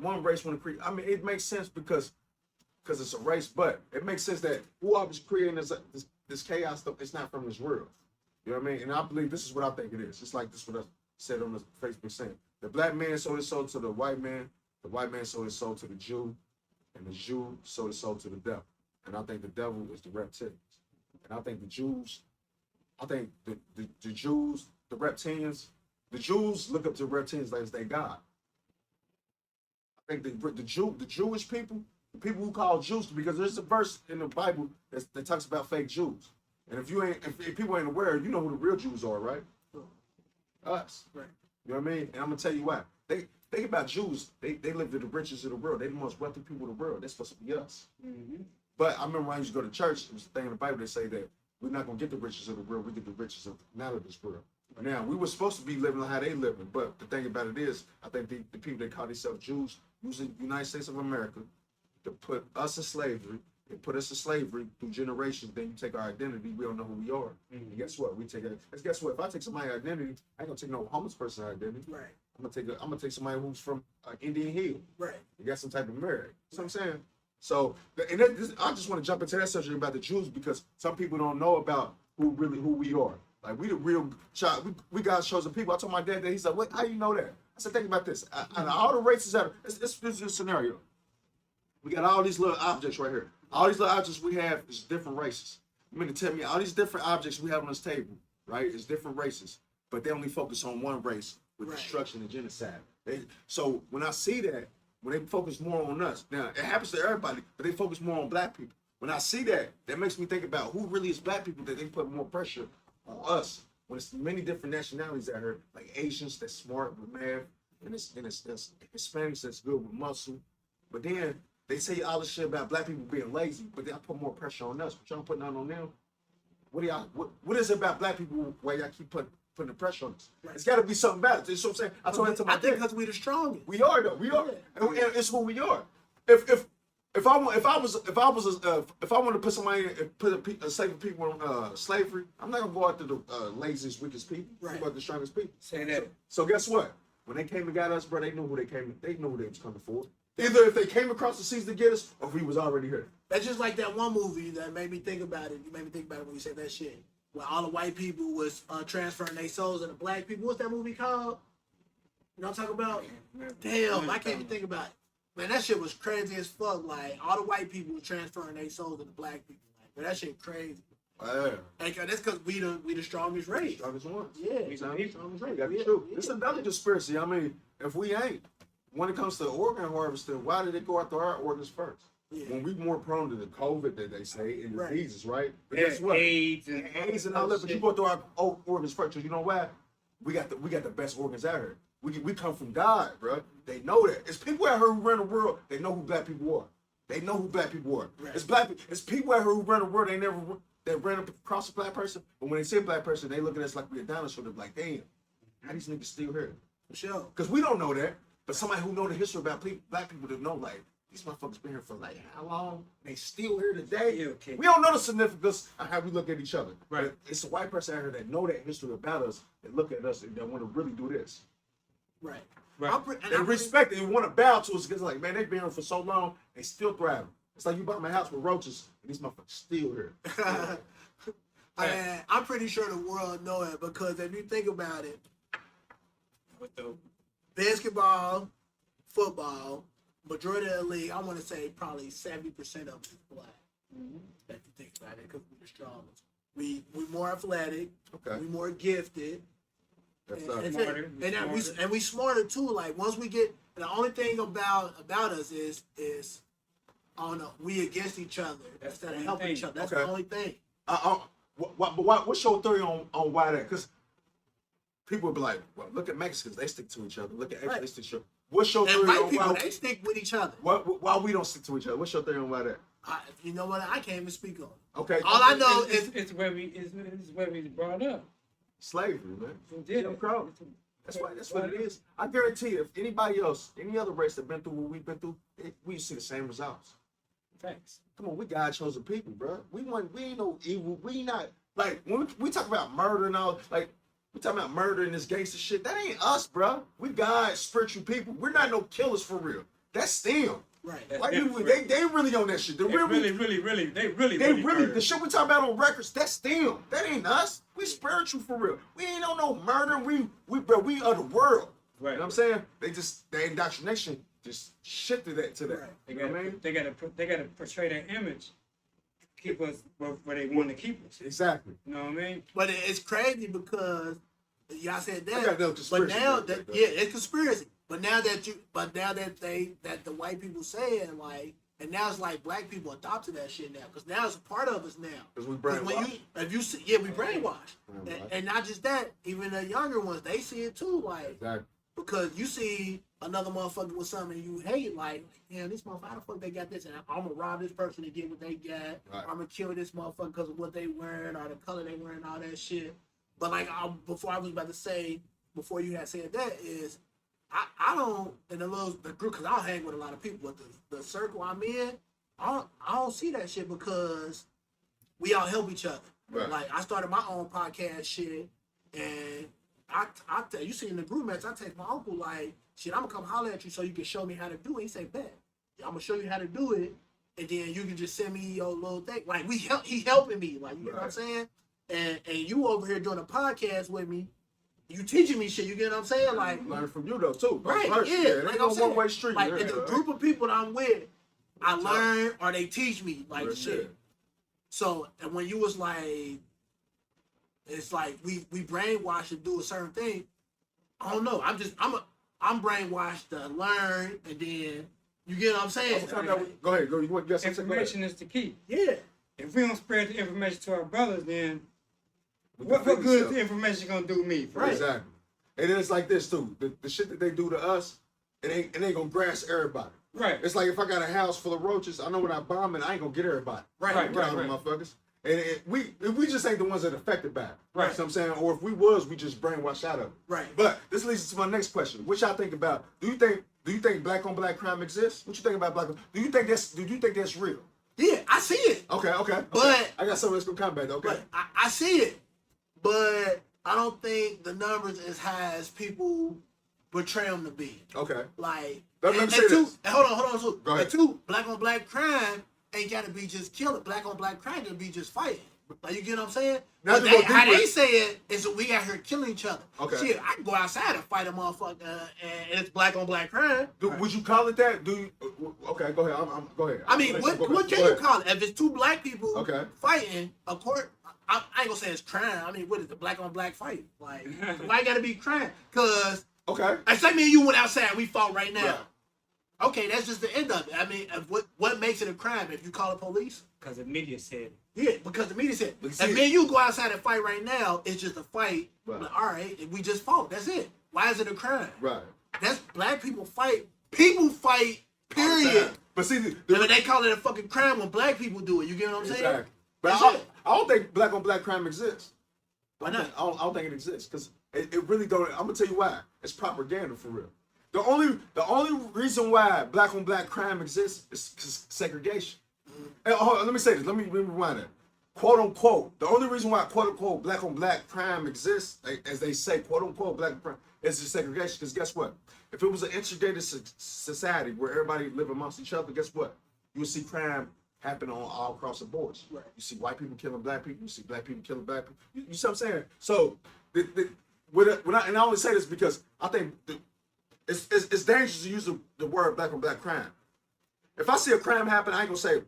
one race want to create? I mean, it makes sense because it's a race, but it makes sense that whoever's creating this chaos stuff, it's not from this world. You know what I mean? And I believe this is what I think it is. It's like this is what I said on the Facebook saying. The black man sold his soul to the white man sold his soul to the Jew, and the Jew sold his soul to the devil. And I think the devil is the reptilians. And I think the Jews, the Jews, the reptilians, the Jews look up to reptilians like it's their God. I think the Jewish people, the people who call Jews, because there's a verse in the Bible that talks about fake Jews. And if people ain't aware, you know who the real Jews are, right? Us. Right. You know what I mean? And I'm gonna tell you why. They think about Jews, they live to the riches of the world. They're the most wealthy people in the world. They're supposed to be us. Mm-hmm. But I remember when I used to go to church, there was a thing in the Bible that say that we're not gonna get the riches of the world, we get the riches of not of this world. Now, we were supposed to be living how they living, but the thing about it is, I think the people that call themselves Jews using the United States of America to put us in slavery, they put us in slavery through generations, then you take our identity, we don't know who we are. Mm-hmm. And guess what? Guess what? If I take somebody's identity, I ain't gonna take no homeless person's identity. Right. I'm gonna take somebody who's from Indian Hill. Right. You got some type of merit. You know what I'm saying? So, I just want to jump into that subject about the Jews because some people don't know about who we are. Like, we the real child. We God's chosen people. I told my dad that. He's like, "What? How you know that?" I said, "Think about this. Out of all the races out, this is a scenario. We got all these little objects right here. All these little objects we have is different races. You mean to tell me all these different objects we have on this table, right? Is different races, but they only focus on one race with Right. destruction and genocide. So when I see that, when they focus more on us, now it happens to everybody, but they focus more on black people. When I see that, that makes me think about who really is black people that they put more pressure on us. When it's many different nationalities out here, like Asians that's smart with math, and it's Hispanics that's good with muscle. But then they say all this shit about black people being lazy, but then I put more pressure on us. What y'all putting on them? What is it about black people why y'all keep putting the pressure on us? Right. It's got to be something about it. That's what I'm saying. I told him to my I think dad. because we the strongest. We are though. We are. Yeah. And it's who we are. If I want to put somebody put a slave people on slavery, I'm not gonna go after the laziest, weakest people. Right. I'm going after the strongest people. Say that. So guess what? When they came and got us, bro, they knew who they came. They knew who they was coming for. Either if they came across the seas to get us, or if we was already here. That's just like that one movie that made me think about it. You made me think about it when you said that shit. When all the white people was transferring their souls to the black people. What's that movie called? You know what I'm talking about? Damn, I can't even think about it. Man, that shit was crazy as fuck. Like, all the white people were transferring their souls to the black people. Like, man, that shit crazy. Yeah. Like, that's because we the strongest race. Strongest ones. Yeah, We strongest race. got the Yeah, truth. yeah. This is another conspiracy. I mean, if we ain't, when it comes to organ harvesting, why did they go after our organs first? Yeah. When we more prone to the COVID that they say and Right. diseases, right? But Yeah, guess what? AIDS And all that, but you go through our organs first. Because you know why? We got the best organs out here. We come from God, bro. They know that. It's people out here who run the world. They know who black people are. They know who black people are. Right. It's people out here who run the world. They ran across a black person. But when they see a black person, they look at us like we a dinosaur. They're like, damn, how these niggas still here? For sure. Because we don't know that. But somebody who know the history about black people that know, like, these motherfuckers been here for like how long? They still here today. Yeah, okay. We don't know the significance of how we look at each other. Right. But it's a white person out here that know that history about us, that look at us and that want to really do this. Right. Right. They respect it and want to bow to us because like, man, they've been here for so long, they still thriving. It's like you bought my house with roaches and these motherfuckers still here. I'm pretty sure the world know it because if you think about it, With the basketball, football, majority of the league, I want to say probably 70% of it is black. If you think about it, because we're the strongest. We more athletic. Okay. We more gifted. That's And Smarter. we smarter too. Like once we get, the only thing about us is I don't know, we against each other That's instead the of only helping thing. each other. That's Okay. the only thing. What's your theory on why that? Because people would be like, well, look at Mexicans, they stick to each other. Look at Asians, Right. they stick to each other. What's your And theory white on people, why, they stick with each other. why we don't stick to each other? What's your theory on why that? You know what? I can't even speak on it. Okay. All I know is it's where we brought up. Slavery, man. We did Jim it. Crow. That's what it is. I guarantee you, if anybody else, any other race that been through what we've been through, we see the same results. Facts. Come on, we God chosen people, bro. We ain't no evil. We not like when we talk about murder and all. Like we talking about murder and this gangster shit. That ain't us, bro. We God spiritual people. We're not no killers for real. That's them. Right. That's White them people, for they real. really on that shit. They They really, really. the shit we talk about on records, that's them. That ain't us. We spiritual for real. We ain't on no murder. But we are the world. Right. You know what I'm saying? Their indoctrination just shifted that to that. Right. They You know gotta, what I mean? they gotta portray that image, keep us where they want to keep us. Exactly. You know what I mean? But it's crazy because y'all said I got that. no But conspiracy now theory, that though. it's conspiracy. But now that the white people saying like, and now it's like black people adopted that shit now because now it's a part of us now. Because we 'Cause when brainwashed. if you see, we brainwashed, Brainwashed. and not just that, even the younger ones they see it too, like Exactly. because you see another motherfucker with something you hate, like, damn, this motherfucker, how the fuck they got this, and I'm gonna rob this person to get what they got. Right. I'm gonna kill this motherfucker because of what they wearing or the color they wearing, all that shit. But like, before I was about to say, before you had said that is, I don't in the group because I don't hang with a lot of people, but the circle I'm in, I don't see that shit because we all help each other. Right. Like I started my own podcast shit, and I tell you see in the group match, I text my uncle like, shit, I'm gonna come holler at you so you can show me how to do it. He say, bet, I'm gonna show you how to do it, and then you can just send me your little thing. Like he helping me, like you know what I'm saying. And you over here doing a podcast with me, you teaching me shit. You get what I'm saying? Like Learn from you though too. right, First, yeah. It Like ain't I'm no saying, one way street. like yeah, in the right. group of people that I'm with, I learn or they teach me like Real shit. shit. So and when you was like, it's like we brainwashed to do a certain thing. I don't know. I'm brainwashed to learn, and then you get what I'm saying. Go ahead. Go. You got something? Go ahead. Information is the key. Yeah, If we don't spread the information to our brothers, then With what the good is yourself. the information gonna do me? For real? Exactly. And then it's like this too. The shit that they do to us, it ain't gonna grasp everybody. Right. It's like if I got a house full of roaches, I know when I bomb it, I ain't gonna get everybody. right. Get all them motherfuckers. And we just ain't the ones that affected by it. Right. You know what I'm saying? Or if we was, we just brainwashed out of it. Right. But this leads to my next question. What y'all think about? Do you think black on black crime exists? What you think about black on? Do you think that's real? Yeah, I see it. Okay. But- I got something that's gonna combat that. Okay. But I see it, but I don't think the numbers as high as people portray them to be. Okay. Like, Let me and say two, this. and hold on, so Go ahead. and two, black on black crime ain't gotta be just killing. Black on black crime can be just fighting. Like, you get what I'm saying? Now But to go how deeper- they say it is that we out here killing each other. Okay. Shit, I can go outside and fight a motherfucker, and it's black on black crime. Would you call it that? Do you? Okay, go ahead. Go ahead. I mean, what can you call it? If it's two black people Okay. fighting, of course, I ain't gonna say it's crime. I mean, what is the black on black fight? Like, why gotta be crime? Cause Okay. I say me and you went outside, and we fought right now. Right. Okay, that's just the end of it. I mean, what makes it a crime if you call the police? Because the media said it. Yeah, because the media said, But if see- me and you go outside and fight right now, it's just a fight. Right. Like, all right, we just fought. That's it. Why is it a crime? Right. That's black people fight. People fight. Period. But see, And they call it a fucking crime when black people do it. You get what I'm saying? exactly. But That's I it. don't think black on black crime exists. Why not? I don't think it exists because it really don't. I'm gonna tell you why. It's propaganda for real. The only reason why black on black crime exists is 'cause segregation. And, hold on, let me say this. Let me rewind that. Quote unquote. The only reason why quote unquote black on black crime exists, as they say, quote unquote black on crime, is the segregation. Because guess what? If it was an integrated society where everybody live amongst each other, guess what? You would see crime happen on all across the board. Right. You see white people killing black people. You see black people killing black people. You see what I'm saying? So, and I only say this because I think it's dangerous to use the word black on black crime. If I see a crime happen, I ain't gonna say.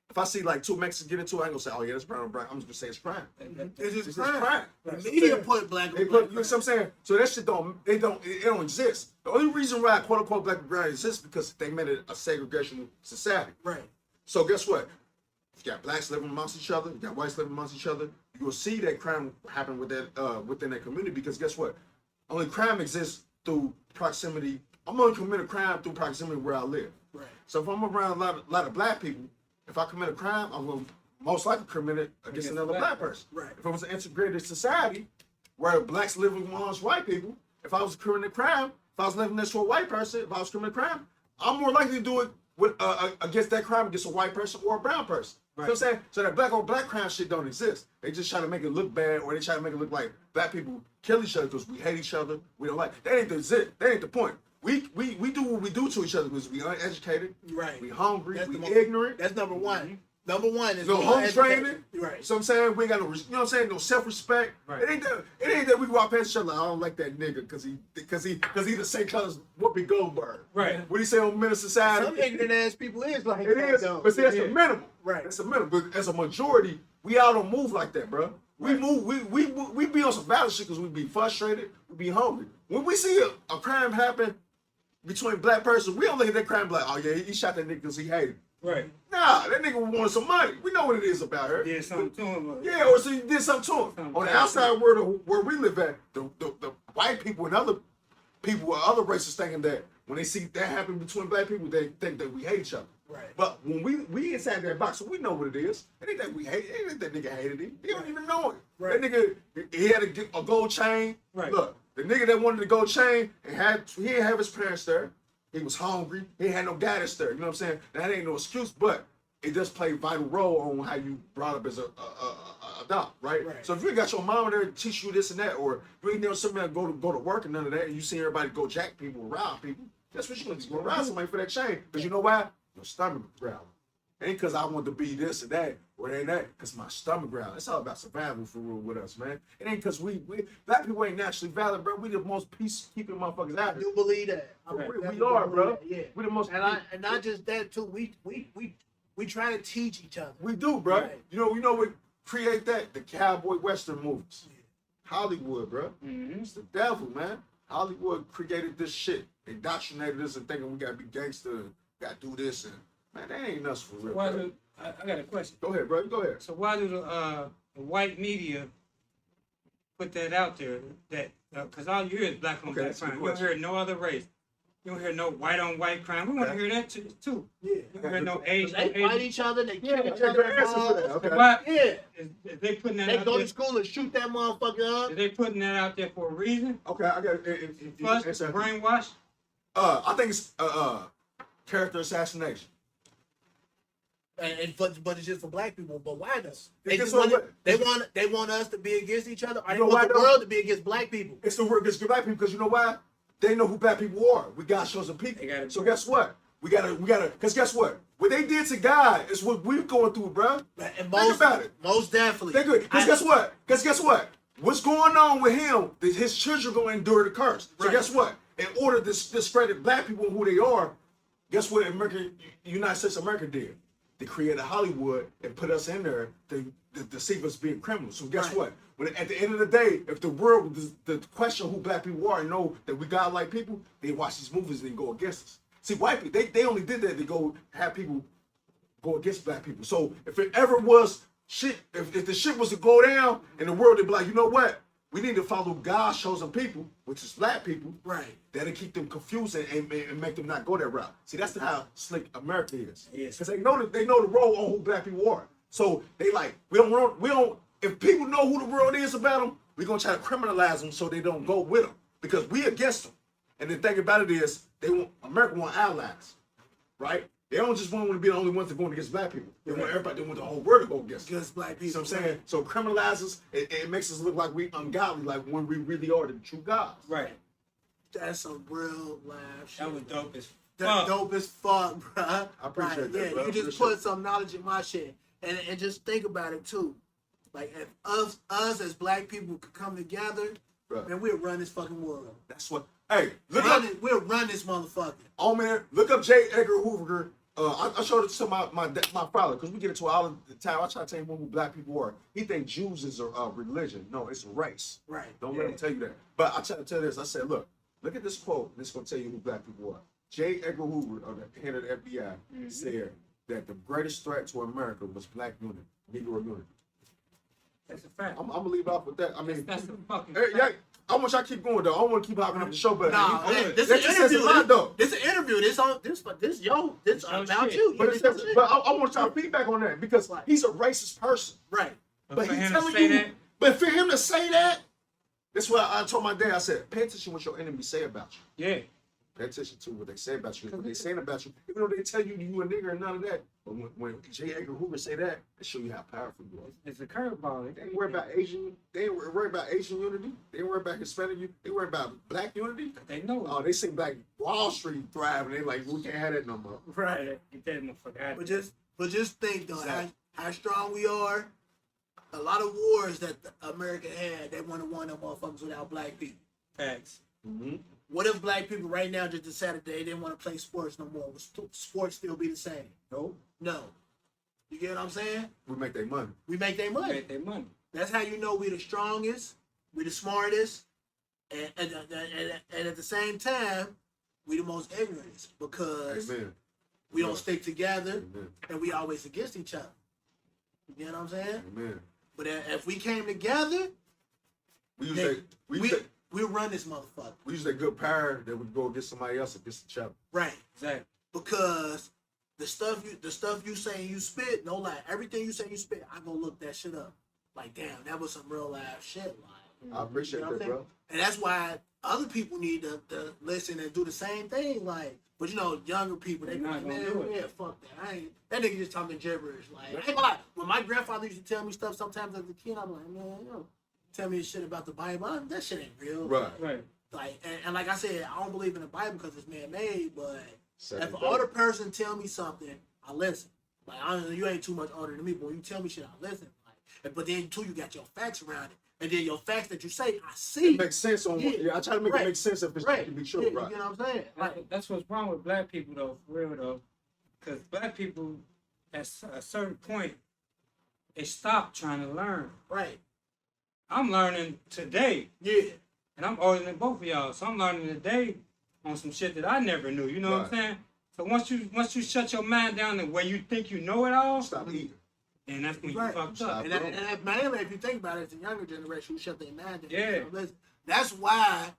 If I see like two Mexicans get into it, I ain't gonna say, "Oh yeah, it's brown on black." I'm just gonna say it's crime. It's just It's crime. crime. The media put black They on put, black you know crime. what I'm saying? So that shit it don't exist. The only reason why quote unquote black and brown exists because they made it a segregation society. Right. So guess what? If you got blacks living amongst each other, you got whites living amongst each other, you will see that crime happen with that within that community because guess what? Only crime exists through proximity. I'm gonna commit a crime through proximity where I live. Right. So if I'm around a lot of black people, if I commit a crime, I'm gonna most likely commit it against another black person. Right. If it was an integrated society where blacks live amongst white people, if I was committing a crime, if I was living next to a white person, if I was committing a crime, I'm more likely to do it with against that crime against a white person or a brown person. You know what I'm saying? So that black on black crime shit don't exist. They just try to make it look bad, or they try to make it look like black people kill each other because we hate each other. We don't like. That ain't the point. we do what we do to each other because we uneducated, Right. we hungry, That's we the most- ignorant. That's number one. Number one is No we home uneducated. training. Right. So I'm saying we ain't got no, you know what I'm saying, no self-respect. Right. It ain't that we walk past each other like, I don't like that nigga because he the same color as Whoopi Goldberg. Right. What do you say on Menace Society? Some ignorant ass people is like It that, is, though. but see, that's the Yeah. minimum. Right. That's the minimum. But as a majority, we all don't move like that, bro. We move. We be on some violent shit because we be frustrated. We be hungry. When we see a crime happen between black person, we don't look at that crime like, oh yeah, he shot that nigga because he hated. Right. Nah, that nigga wanted some money. We know what it is about her. Did something to him. Yeah, or so you did something to him. Something On the to him. outside world where we live at, the white people and other people or other races thinking that when they see that happen between black people, they think that we hate each other. Right. But when we inside that box, so we know what it is. It ain't that we hate. It ain't that nigga hated him. He don't even know it. Right. That nigga, he had a gold chain. Right. Look, the nigga that wanted the gold chain and he didn't have his parents there. He was hungry. He had no guidance there. You know what I'm saying? That ain't no excuse, but it does play a vital role on how you brought up as a adult, right? Right. So if you ain't got your mama there to teach you this and that, or you ain't never somebody go to work and none of that, and you see everybody go jack people, rob people, that's what you're gonna do. You're gonna rob somebody for that chain. Because you know why? Your stomach growling. Ain't because I want to be this and that, or it ain't that, because my stomach growling. It's all about survival for real with us, man. It ain't because we black people ain't naturally valid, bro. We the most peacekeeping motherfuckers out I here. do believe that. I We definitely are, believe bro. that, yeah. We the most. And not just that too. We try to teach each other. We do, bro. Right. You know what create that? The cowboy western movies. Hollywood, bro. Mm-hmm. It's the devil, man. Hollywood created this shit. They indoctrinated us and thinking we gotta be gangster and gotta do this and man, that ain't us for real. Why Bro. do I got a question? Go ahead, bro. Go ahead. So why do the white media put that out there? That because all you hear is black on Okay, black that's a good crime. You don't question. hear no other race. You don't hear no white on white crime. We want to Okay. hear that too. Yeah. You don't hear no age. They No fight age. each other. They Yeah, kill I each got other. good answers for that. Okay. Why Yeah. is they putting that They out go there? to school and shoot that motherfucker Is up. they putting that out there for a reason? Okay, I got Plus, it. brainwash. I think it's character assassination. But it's just for black people. But why though? They Because just want what- they want us to be against each other. Or they You know want why, the though? world to be against black people. It's the word against black people because you know why? They know who black people are. We got chosen people. They gotta- So guess what? We gotta. Because guess what? What they did to God is what we're going through, bro. And Think most, about it. most definitely. They good. Because guess what? Because guess what? What's going on with him? His children going to endure the curse. So Right. guess what? In order to discredit black people and who they are, guess what? United States of America did. They created Hollywood and put us in there to deceive us being criminals. So guess Right. what? When at the end of the day, if the world the question who black people are and know that we godlike people, they watch these movies and they go against us. See, white people they only did that to go have people go against black people. So if it ever was shit, if the shit was to go down in the world, they'd be like, you know what? We need to follow God's chosen people, which is black people. Right. That'll keep them confused and make them not go that route. See, that's how slick America is. Yes. Because they know the role on who black people are. So they like, we don't, if people know who the world is about them, we're going to try to criminalize them so they don't go with them. Because we against them. And the thing about it is, America want allies, right? They don't just want to be the only ones that going against black people. They want everybody, they want the whole world to go against them. Against black You know people. what I'm saying? So criminalize us, it makes us look like we ungodly, like when we really are the true gods. Right. That's some real live shit. That was dope as That's fuck. dope as fuck, bro. I appreciate that, Yeah, bro. you just Appreciate put some knowledge in my shit. And just think about it too. Like if us as black people could come together, Right. man, we'll run this fucking world. That's what. Hey, look up. We'll run this motherfucker. Oh man, look up J. Edgar Hoover. I showed it to my father because we get into all the time. I try to tell him who black people are. He think Jews is a religion. No, it's a race. Right. Don't let him tell you that. But I try to tell this. I said, look at this quote. This is gonna tell you who black people are. J. Edgar Hoover, the head of the FBI, said that the greatest threat to America was black unity, Negro unity. That's a fact. I'm gonna leave off with that. I mean, That's a fucking hey, fact. yeah, I want y'all to keep going though. I don't want to keep hopping up the show, but Nah, this that is just an says a interview. lot though. This is an interview. This your about shit. you. But, Yeah, it's, this your shit. but I want y'all feedback on that because Right. he's a racist person. Right. But for he's him to telling say you. that, But for him to say that, that's what I told my dad. I said, pay attention to what your enemies say about you. yeah. Pay attention to what they say about you. What they saying about you, even though they tell you you a nigger and none of that. But when J. Edgar Hoover say that, it show you how powerful you are. It's a curveball. They ain't worried about Asian. They ain't worried about Asian unity. They ain't worried about Hispanic unity. They worried about black unity. They know. Oh, they see Black Wall Street thrive, and they like, we can't have that no more. Right. Get that motherfucker out. But just think though, how strong we are. A lot of wars that America had, they wouldn't have won them motherfuckers without black people. Facts. Mm-hmm. What if black people right now just decided they didn't want to play sports no more? Would sports still be the same? No, No. You get what I'm saying? we make their money. We make their money. Make their money. That's how you know we the strongest, we the smartest, and at the same time, we the most ignorant because Amen. we don't stick together Amen. and we always against each other. You get what I'm saying? Amen. But if we came together, We use They- that. we'll run this motherfucker. We use that good power that we go against somebody else against each other. Right. Exactly. Because the stuff you say and you spit, no lie. Everything you say and you spit, I go look that shit up. Like, damn, that was some real life shit. Like, I appreciate you know what that, I'm saying? bro. And that's why other people need to listen and do the same thing. Like, but you know, younger people, they be They're like, not man, gonna do it. yeah, fuck that. That nigga just talking gibberish. Like, I ain't gonna lie. When my grandfather used to tell me stuff sometimes as a kid, I'm like, man, you know, tell me shit about the Bible. That shit ain't real. Right. Right. Like, and like I said, I don't believe in the Bible because it's man-made, but Second if an thought. older person tell me something, I listen. Like, honestly, you ain't too much older than me, but when you tell me shit, I listen. Like, but then, too, you got your facts around it. And then your facts that you say, I see. It makes sense on. Yeah, I try to make it make sense if it's right. to be true. Yeah, Right. You know what I'm saying? Like, That's what's wrong with black people, though, for real, though. Because black people, at a certain point, they stop trying to learn. right. I'm learning today, Yeah. and I'm older than both of y'all, so I'm learning today on some shit that I never knew. You know what I'm Right. saying? So once you shut your mind down to where you think you know it all, Stop eating. and that's when Right. you fucked Stop. up. And mainly, if you think about it, it's the younger generation who shut their mind down. Yeah. So listen, that's why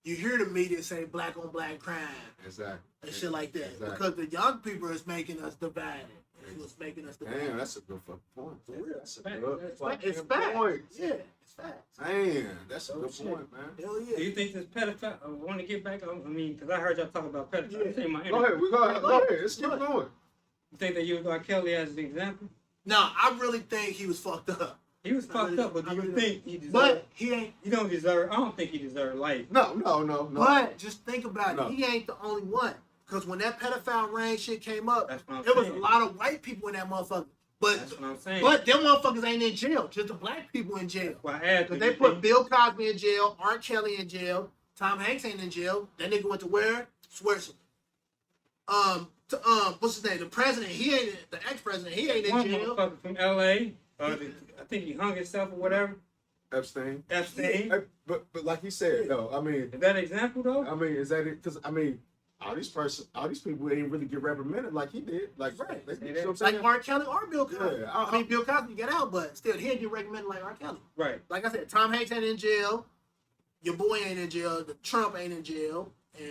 you hear the media say black on black crime Exactly. and shit like that. Exactly. Because the young people is making us divided. It's what's making us divided. Damn, that's a good fucking point. For real, that's a Fact. good It's fucking facts. point. Yeah, it's facts. Damn, that's a good shit. point, man. Hell Do yeah. you think this pedophile? I want to get back. I mean, because I heard y'all talk about pedophiles. Yeah. This ain't my Go ahead, go ahead. Let's keep Go ahead. going. You think they use R. Kelly as an example? No, I really think he was fucked up. He was fucked up, but do I you really think he deserved? But he ain't. He don't deserve. I don't think he deserved life. No. But just think about No. it. He ain't the only one. Because when that pedophile ring shit came up, That's what I'm there was a saying. lot of white people in that motherfucker. But That's what I'm saying. but them motherfuckers ain't in jail. Just the black people in jail. Well, I asked, Because do they you put think- Bill Cosby in jail, R. Kelly in jail, Tom Hanks ain't in jail. That nigga went to where? Switzerland. What's his name? The president, he ain't the ex-president, he ain't in one jail. motherfucker from L.A. I think he hung himself or whatever. Epstein. Epstein. Hey, but like he said, though, I mean, Is that an example though? is that it? Because I mean, all these people ain't really get reprimanded like he did. Like, Right. you Say know that. what I'm saying? Like R. Kelly or Bill Cosby. Yeah, I mean, Bill Cosby get out, but still, he ain't get recommended like R. Kelly. Right. Like I said, Tom Hanks ain't in jail. Your boy ain't in jail. The Trump ain't in jail. And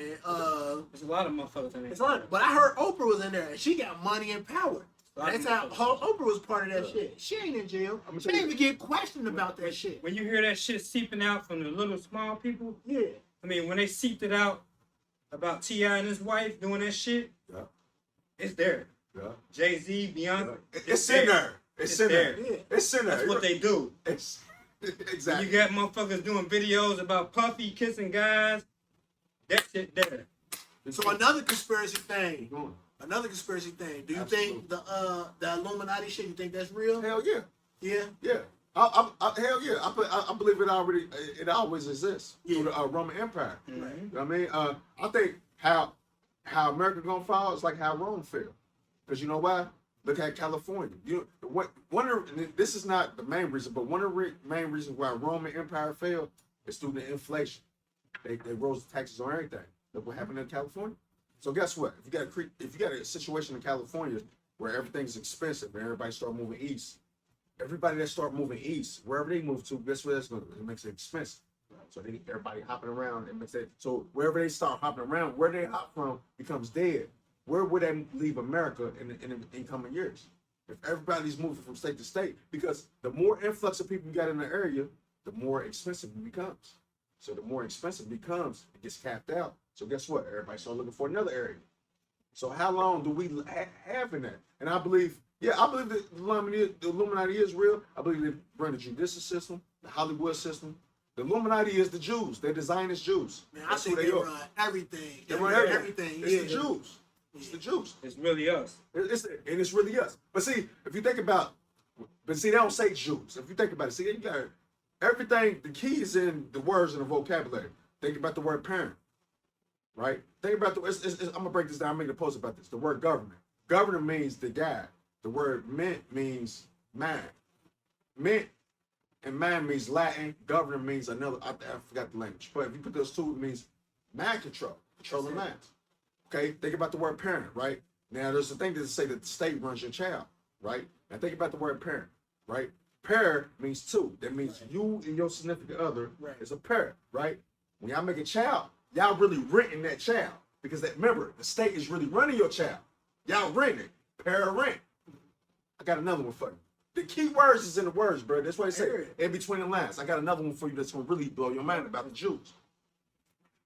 There's a lot of motherfuckers in there. it's on. But I heard Oprah was in there, and she got money and power. That's how Oprah was part of that shit. She ain't in jail. I'ma She tell ain't you- even get questioned about that shit. When you hear that shit seeping out from the little small people, Yeah. I mean, when they seeped it out about T.I. and his wife doing that shit, Yeah. it's there. Yeah. Jay-Z, Beyonce, It's in there. It's in there. Yeah. It's in there. That's what they do. It's When exactly. you got motherfuckers doing videos about Puffy kissing guys, that shit there. So another conspiracy thing. Keep going. Another conspiracy thing. Do you Absolutely. think the Illuminati shit? You think that's real? Hell yeah. Yeah. Yeah. Hell yeah. I believe it always exists through the Roman Empire. Right. You know what I mean? I think how America gonna fall is like how Rome fell. Because you know why? Look at California. This is not the main reason, but one of the main reasons why Roman Empire failed is through the inflation. They rose the taxes on everything. Look what happened in California. So guess what? If you got a situation in California where everything's expensive and everybody start moving east, everybody that start moving east, wherever they move to, guess where that's going to? It makes it expensive. So everybody hopping around. It makes it so wherever they start hopping around, where they hop from becomes dead. Where would they leave America in the coming years? If everybody's moving from state to state, because the more influx of people you got in the area, the more expensive it becomes. So the more expensive it becomes, it gets capped out. So guess what? Everybody started looking for another area. So how long do we have in that? And I believe, I believe that the Illuminati is real. I believe they run the judicial system, the Hollywood system. The Illuminati is the Jews. They're Zionist Jews. Man, I think they run everything. They run everything. It's the Jews. It's the Jews. It's really us. It's really us. But see, if you think about, they don't say Jews. If you think about it, see, you got everything. The key is in the words and the vocabulary. Think about the word parent, right? Think about I'm gonna break this down. I'm making a post about this. The word government. Governor means the guy. The word mint means man. Mint and man means Latin. Governor means another. I forgot the language. But if you put those two, it means mind control, controlling minds. Okay, think about the word parent, right? Now, there's a thing that say that the state runs your child, right? Now, think about the word parent, right? Pair means two. That means you and your significant other is a pair, right? When y'all make a child, y'all really renting that child because remember, the state is really running your child. Y'all renting, pair rent. I got another one for you. The key words is in the words, bro. That's why I say in between the lines. I got another one for you that's gonna really blow your mind about the Jews.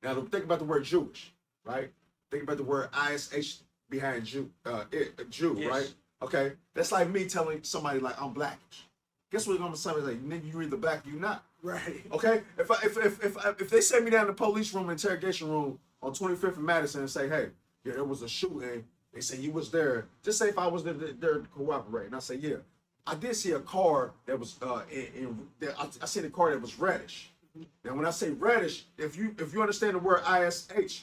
Now, think about the word Jewish, right? Think about the word ISH behind Jew, yes. Right? Okay, that's like me telling somebody like I'm blackish. Guess what? I'm gonna say like, nigga, you either black or you not. Right. Okay. If they send me down to the police room, interrogation room on 25th and Madison and say, hey, yeah, there was a shooting. They say you was there. Just say if I was there to cooperate, and I say, yeah, I did see a car that was I seen a car that was reddish. Now, when I say reddish, if you understand the word ISH.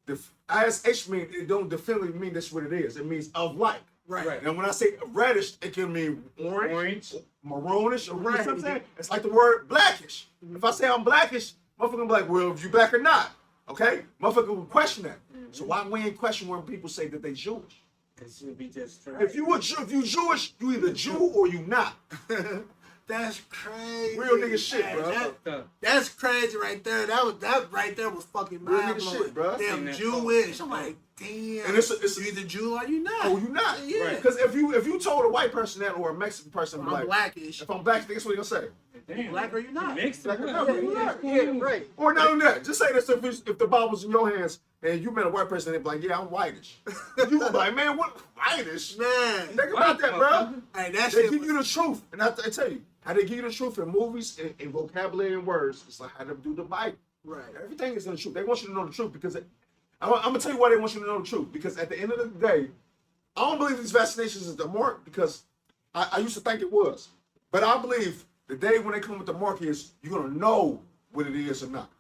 The ISH mean it don't definitively mean that's what it is. It means of like. Right. And when I say reddish, it can mean orange, maroonish, or something. It's like the word blackish. If I say I'm blackish, motherfucker be like, well, if you black or not, okay? Motherfucker will question that. So why we ain't question when people say that they Jewish? Because you'll be just If you Jewish, you either Jew or you not. That's crazy. Real nigga shit, bro. That's crazy right there. That right there was fucking real mind nigga blowing. shit, bro. Damn Jewish. I'm like, damn. And it's you either Jew or you not. Oh, you not? Yeah. Because if you told a white person that or a Mexican person, I'm like, blackish. if I'm black, guess what they gonna say? Damn. Black or you not? Mixed Black or up. not? Yeah, right. Or not only that, just say this: if the ball was in your hands and you met a white person, they'd be like, "Yeah, I'm whitish." You would be like, "Man, what whitish?" Man, Think about that, bro. Hey, that They shit give you the truth, and I tell you how they give you the truth in movies and vocabulary and words. It's like how they do the Bible. Right. Everything is in the truth. They want you to know the truth because I'm gonna tell you why they want you to know the truth. Because at the end of the day, I don't believe these vaccinations is the mark because I used to think it was, but I believe the day when they come with the mark is you're gonna know what it is or not.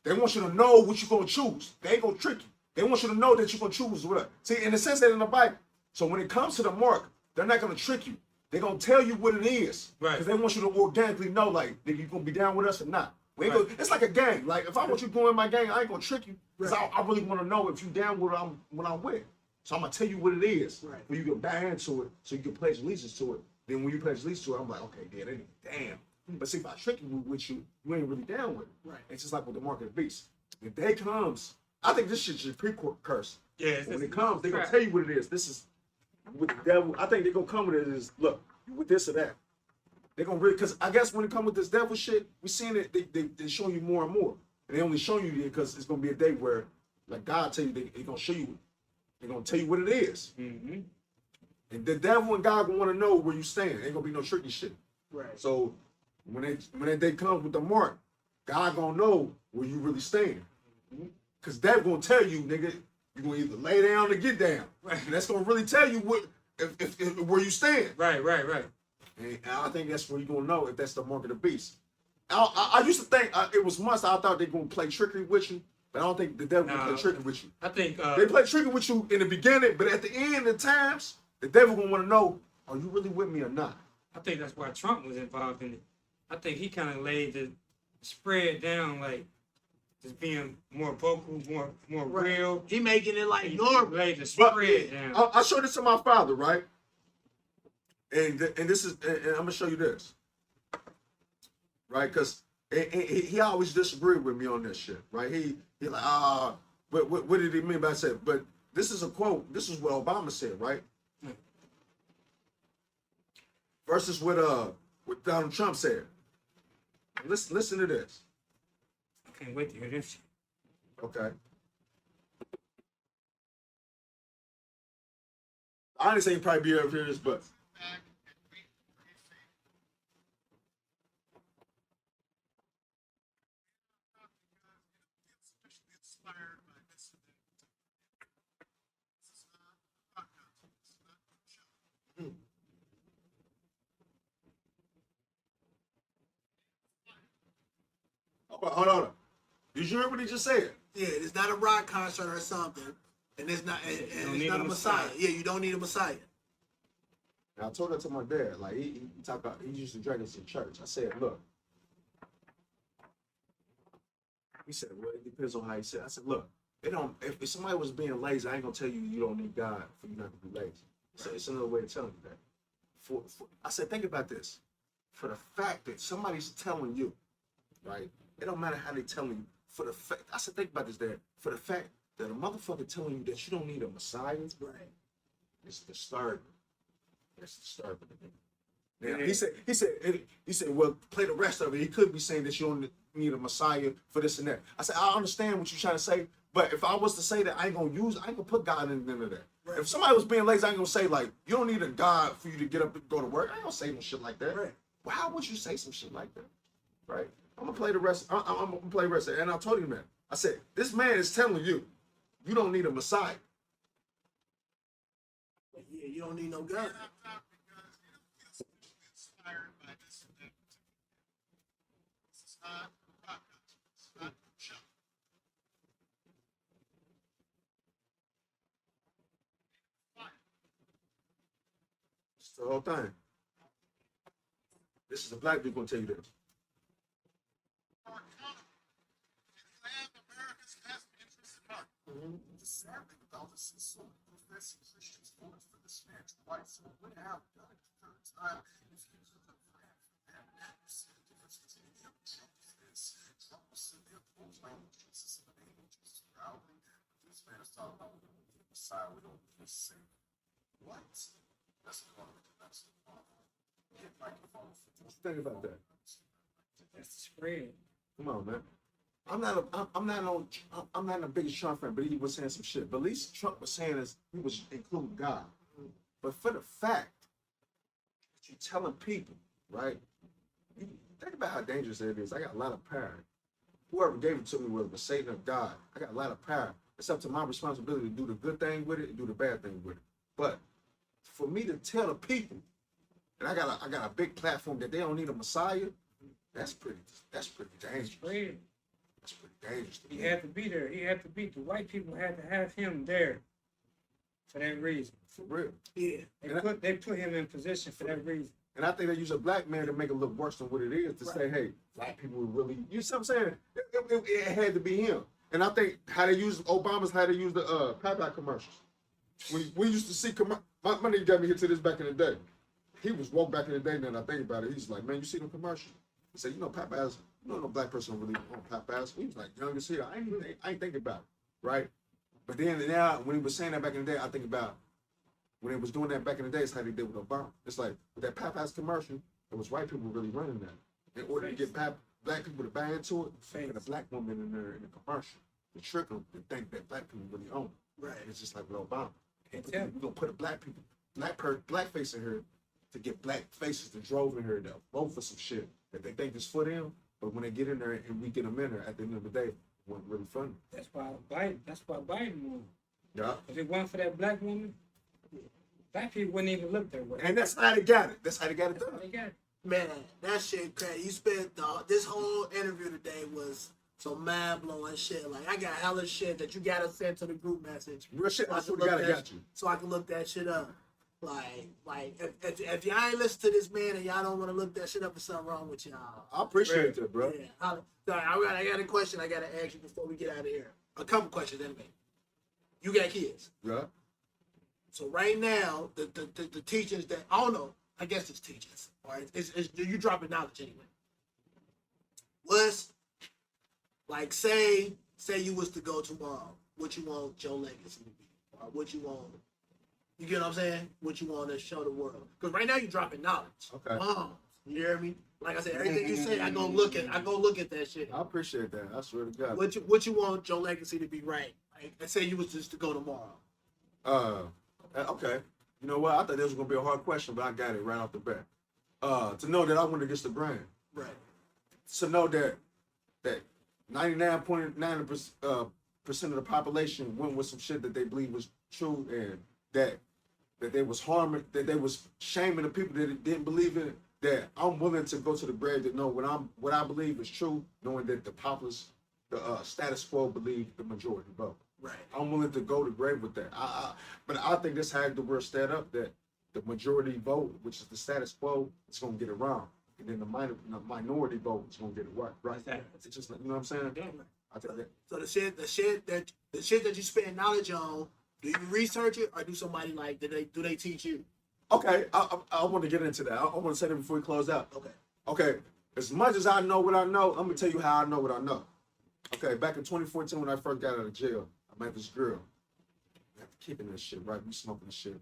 They want you to know what you're gonna choose. They ain't gonna trick you. They want you to know that you're gonna choose what. See, in the sense that in the Bible. So when it comes to the mark, they're not gonna trick you. They're gonna tell you what it is. Right. Because they want you to organically know, like, nigga, you gonna be down with us or not. We ain't gonna, it's like a gang. Like, if I want you to go in my gang, I ain't gonna trick you. Because I really wanna know if you down with what I'm with. So I'm gonna tell you what it is. Right. When you can buy into it, so you can pledge allegiance to it. Then when you pledge allegiance to it, I'm like, okay, damn. But see, if I trick you with you, you ain't really down with it. Right. It's just like with the mark of the beast. The day comes, I think this shit's just pre-curse. Yeah, When it comes, they're gonna tell you what it is. This is with the devil. I think they're gonna come with it is, look, you with this or that. They're gonna really, because I guess when it comes with this devil shit, we seeing it, they show you more and more. And they only show you it because it's gonna be a day where, like God tell you, they're gonna show you, they're gonna tell you what it is. Mm-hmm. And the devil and God gonna wanna know where you stand. Ain't gonna be no tricky shit. Right. So when that day comes with the mark, God gonna know where you really stand. Cause that gonna tell you, nigga, you're gonna either lay down or get down. Right. And that's gonna really tell you what if where you stand. Right. And I think that's where you're gonna know if that's the mark of the beast. I used to think it was must. I thought they gonna play trickery with you, but I don't think the devil gonna play trickery with you. I think They play trickery with you in the beginning, but at the end of times, the devil gonna want to know, are you really with me or not? I think that's why Trump was involved in it. I think he kind of laid the spread down, like just being more vocal, more real. He making it like He normal. laid the spread down. I showed this to my father, right? And this is, and I'm gonna show you this, right? Because he always disagreed with me on this shit, right? He like, but what did he mean by that? But this is a quote. This is what Obama said, right? Versus what Donald Trump said. Listen to this. I can't wait to hear this shit. Okay. I understand you probably be up here, but hold on. Did you hear what he just said? Yeah, it's not a rock concert or something, and it's not. And it's not a Messiah. Yeah, you don't need a Messiah. And I told that to my dad. Like he talked about, he used to drag us to church. I said, look. He said, well, it depends on how he said. I said, look, it don't. If somebody was being lazy, I ain't gonna tell you you don't need God for you not to be lazy. So it's another way of telling you that. I said, think about this. For the fact that somebody's telling you, right? It don't matter how they telling you. For the fact, I said, think about this, Dad. For the fact that a motherfucker telling you that you don't need a Messiah, Right. it's disturbing. It's disturbing. Now, he said, well, play the rest of it. He could be saying that you don't need a Messiah for this and that. I said, I understand what you're trying to say, but if I was to say that, I ain't gonna put God in none of that. Right. If somebody was being lazy, I ain't gonna say like, you don't need a God for you to get up and go to work. I ain't gonna say no shit like that. Right. Well, how would you say some shit like that? Right? I'm gonna play the rest. I'm gonna play the rest of it. And I told him that. I said, this man is telling you, you don't need a Messiah. Yeah, you don't need no God. It's the whole thing. This is a black dude gonna tell you this. The sad thing about this is so professing Christians voted for this man twice, so it would have done it the third time if he was a friend for them. You see the difference between him and Trump is this. Trump was sitting there proclaiming Jesus in the name of Jesus proudly, but this man is talking about we don't need a Messiah, we don't need a Savior. What? That's the part that's the problem. Get microphone for this. Think about that. That's the spread. Come on, man. I'm not the biggest Trump fan, but he was saying some shit. But at least Trump was saying is he was including God. But for the fact that you're telling people, right? You think about how dangerous it is. I got a lot of power. Whoever gave it to me, whether it was Satan or God, I got a lot of power. It's up to my responsibility to do the good thing with it and do the bad thing with it. But for me to tell the people, and I got a big platform that they don't need a Messiah, that's pretty dangerous. Spread. That's pretty dangerous. He had to be there. He had to be. The white people had to have him there for that reason. For real. Yeah. They put him in position for that reason. And I think they use a black man to make it look worse than what it is, to say, hey, black people really, you see what I'm saying? It had to be him. And I think how they use Obama's how they use the Popeye commercials. When we used to see, my nigga got me here to this back in the day. He was woke back in the day, and then I think about it, he's like, man, you see them commercials? He said, you know, Popeyes, you know, no black person really on Popeyes. He was like, young as hell. I ain't think about it, right? But then now, when he was saying that back in the day, I think about when they was doing that back in the day, it's how they did with Obama. It's like, with that Popeyes commercial, it was white people really running that. In order to get black people to buy into it, and a black woman in there in the commercial to trick them to think that black people really own it. Right. It's just like with Obama. We're We're gonna put a black face in here to get black faces that drove in here to vote for some shit that they think is for them, but when they get in there and we get them in there, at the end of the day, it wasn't really funny. That's why Biden won. Yeah. If it wasn't for that black woman, black people wouldn't even look that way. And that's how they got it. That's how they got it That's how done. they got it. Man, that shit crazy. You spent this whole interview today was some mind blowing shit. Like I got hella shit that you gotta send to the group message. Real shit, I can swear to look God, I that- got you. So I can look that shit up. Like if y'all ain't listen to this man and y'all don't want to look that shit up, there's something wrong with y'all. I appreciate that, bro. Yeah. Sorry, I got a question I gotta ask you before we get out of here. A couple questions anyway. You got kids. Yeah. So right now, the teachings that I don't know, I guess it's teachings. Or it's you dropping knowledge anyway. What's like say you was to go tomorrow, what you want your legacy to be? Or what you want, you get what I'm saying? What you want to show the world. Because right now you're dropping knowledge. Okay. You hear me? Like I said, everything you say, I go look at that shit. I appreciate that. I swear to God. What you want your legacy to be, right? Like, let's say you was just to go tomorrow. Okay. You know what? I thought this was gonna be a hard question, but I got it right off the bat. To know that I went against the grain. Right. To know that 99.9% of the population went with some shit that they believe was true, and that they was harming, that they was shaming the people that didn't believe it. That I'm willing to go to the grave to know what I believe is true, knowing that the populace, the status quo, believe the majority vote. Right. I'm willing to go to the grave with that. But I think this had the world set up that the majority vote, which is the status quo, is gonna get around, and then the minority vote is gonna get it right. Right. Exactly. It's just, you know what I'm saying? I think that. So the shit that you spend knowledge on, do you research it or do somebody like do they teach you? Okay, I want to get into that. I want to say that before we close out. Okay. Okay, as much as I know what I know, I'm gonna tell you how I know what I know. Okay, back in 2014 when I first got out of jail, I met this girl. After kicking this shit, right? We smoking this shit.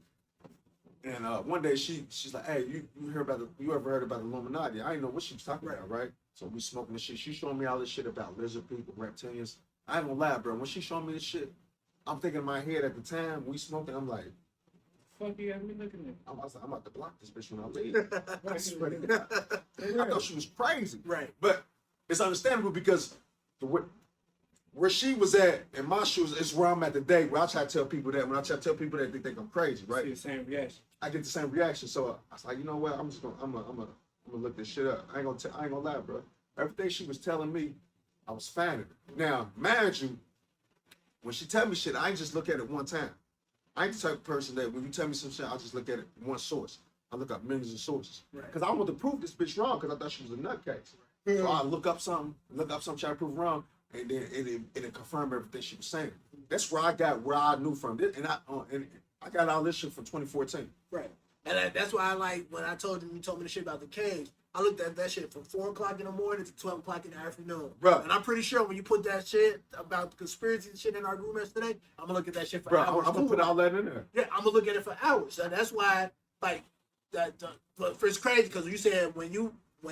And one day she's like, "Hey, you ever heard about the Illuminati?" I didn't know what she was talking about, right? So we smoking this shit. She showing me all this shit about lizard people, reptilians. I ain't gonna lie, bro. When she showed me this shit, I'm thinking in my head at the time we smoking. I'm like, Fuck you have me looking at? I was like, I'm about to block this bitch when I leave. I swear to God. I thought she was crazy. Right. But it's understandable because where she was at in my shoes is where I'm at today. Where I try to tell people that when I try to tell people that they think I'm crazy, right? See the same reaction. I get the same reaction. So I was like, you know what? I'm gonna look this shit up. I ain't gonna lie, bro. Everything she was telling me, I was finding it. Now, mind you, when she tell me shit, I ain't just look at it one time. I ain't the type of person that when you tell me some shit, I'll just look at it one source. I look up millions of sources. Because I want to prove this bitch wrong because I thought she was a nutcase. So I look up something, try to prove wrong, and then it confirmed everything she was saying. That's where I knew from. And I got all this shit from 2014. Right. And that's why I like when you told me the shit about the caves. I looked at that shit from 4 o'clock in the morning to 12 o'clock in the afternoon. Bro. And I'm pretty sure when you put that shit about the conspiracy shit in our group yesterday, I'm gonna look at that shit for hours. I'm gonna put all that in there. Yeah, I'm gonna look at it for hours. And that's why, like, but it's crazy because you said when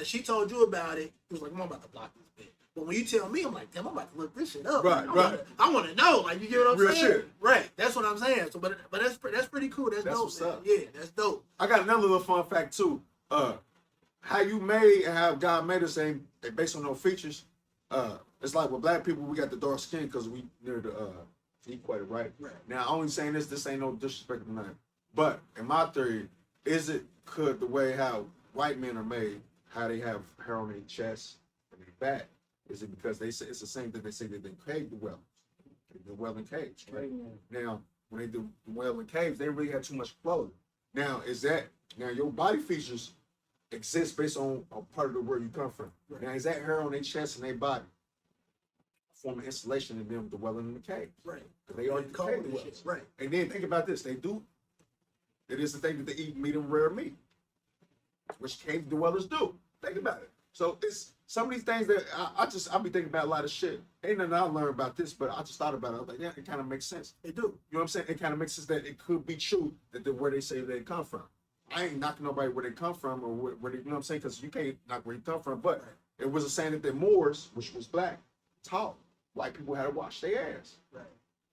she told you about it, you was like, I'm about to block this bitch. But when you tell me, I'm like, damn, I'm about to look this shit up. Right, I want to know. Like, you get what I'm Real saying? shit. Right. That's what I'm saying. So, but that's pretty cool. That's dope. What's up. Yeah, that's dope. I got another little fun fact too. How you made and how God made us ain't based on no features. It's like with black people, we got the dark skin because we near the equator, right? Right. Now, I'm only saying this ain't no disrespect to none. But in my theory, could the way how white men are made, how they have hair on their chest and their back, is it because they say it's the same thing they say that they cave dwellers? They dwell in caves, right? Now, when they do dwell in caves, they really have too much clothing. Now, your body features exist based on a part of the world you come from. Right. Now, is that hair on their chest and their body form an installation in them dwelling in the cave? Right. Because they are the cave dwellers. Right. And then think about this. It is the thing that they eat medium rare meat, which cave dwellers do. Think about it. So it's some of these things that I be thinking about a lot of shit. Ain't nothing I learned about this, but I just thought about it. I was like, yeah, it kind of makes sense. They do. You know what I'm saying? It kind of makes sense that it could be true that where they say they come from. I ain't knocking nobody where they come from or where they, you know what I'm saying? Because you can't knock where you come from. But it was a saying that the Moors, which was black, taught white people how to wash their ass. Right.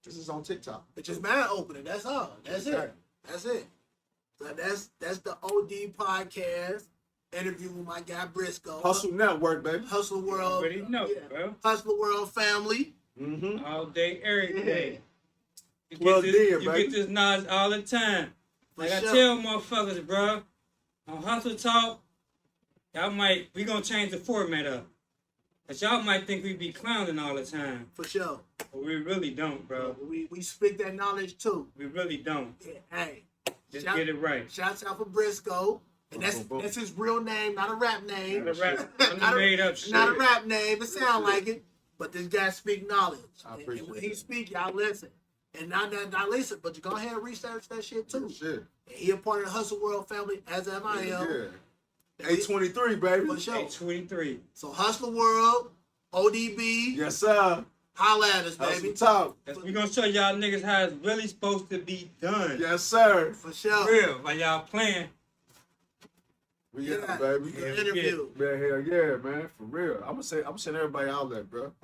This is on TikTok. It's just mind opening. That's all. That's it. That's it. So that's the OD podcast interview with my guy Briscoe. Hustle Network, baby. Hustle World. Already know, bro. Hustle World family. Mm-hmm. All day, every day. You baby. get this knowledge all the time. Like For I sure. tell motherfuckers, bro, on Hustle Talk, we gonna change the format up. Cause y'all might think we be clowning all the time. For sure. But we really don't, bro. We speak that knowledge too. We really don't. Yeah, hey. Just get it right. Shouts out for Briscoe. And that's his real name, not a rap name. Not a rap, not made up shit. Not a rap name. It sound like it. But this guy speak knowledge. I appreciate and when he speak, y'all listen. And not listen, but you go ahead and research that shit too. Shit. And he a part of the Hustle World family, as am I am. Yeah. 823, baby. For sure. 823. So Hustle World, ODB, Yes, sir. holla at us, Hustle baby. Talk. We gonna show y'all niggas how it's really supposed to be done. Yes, sir. For sure. Real, while y'all playing. We got it, baby. The interview. Man, hell yeah, man. For real. I'm gonna send everybody out there, bro.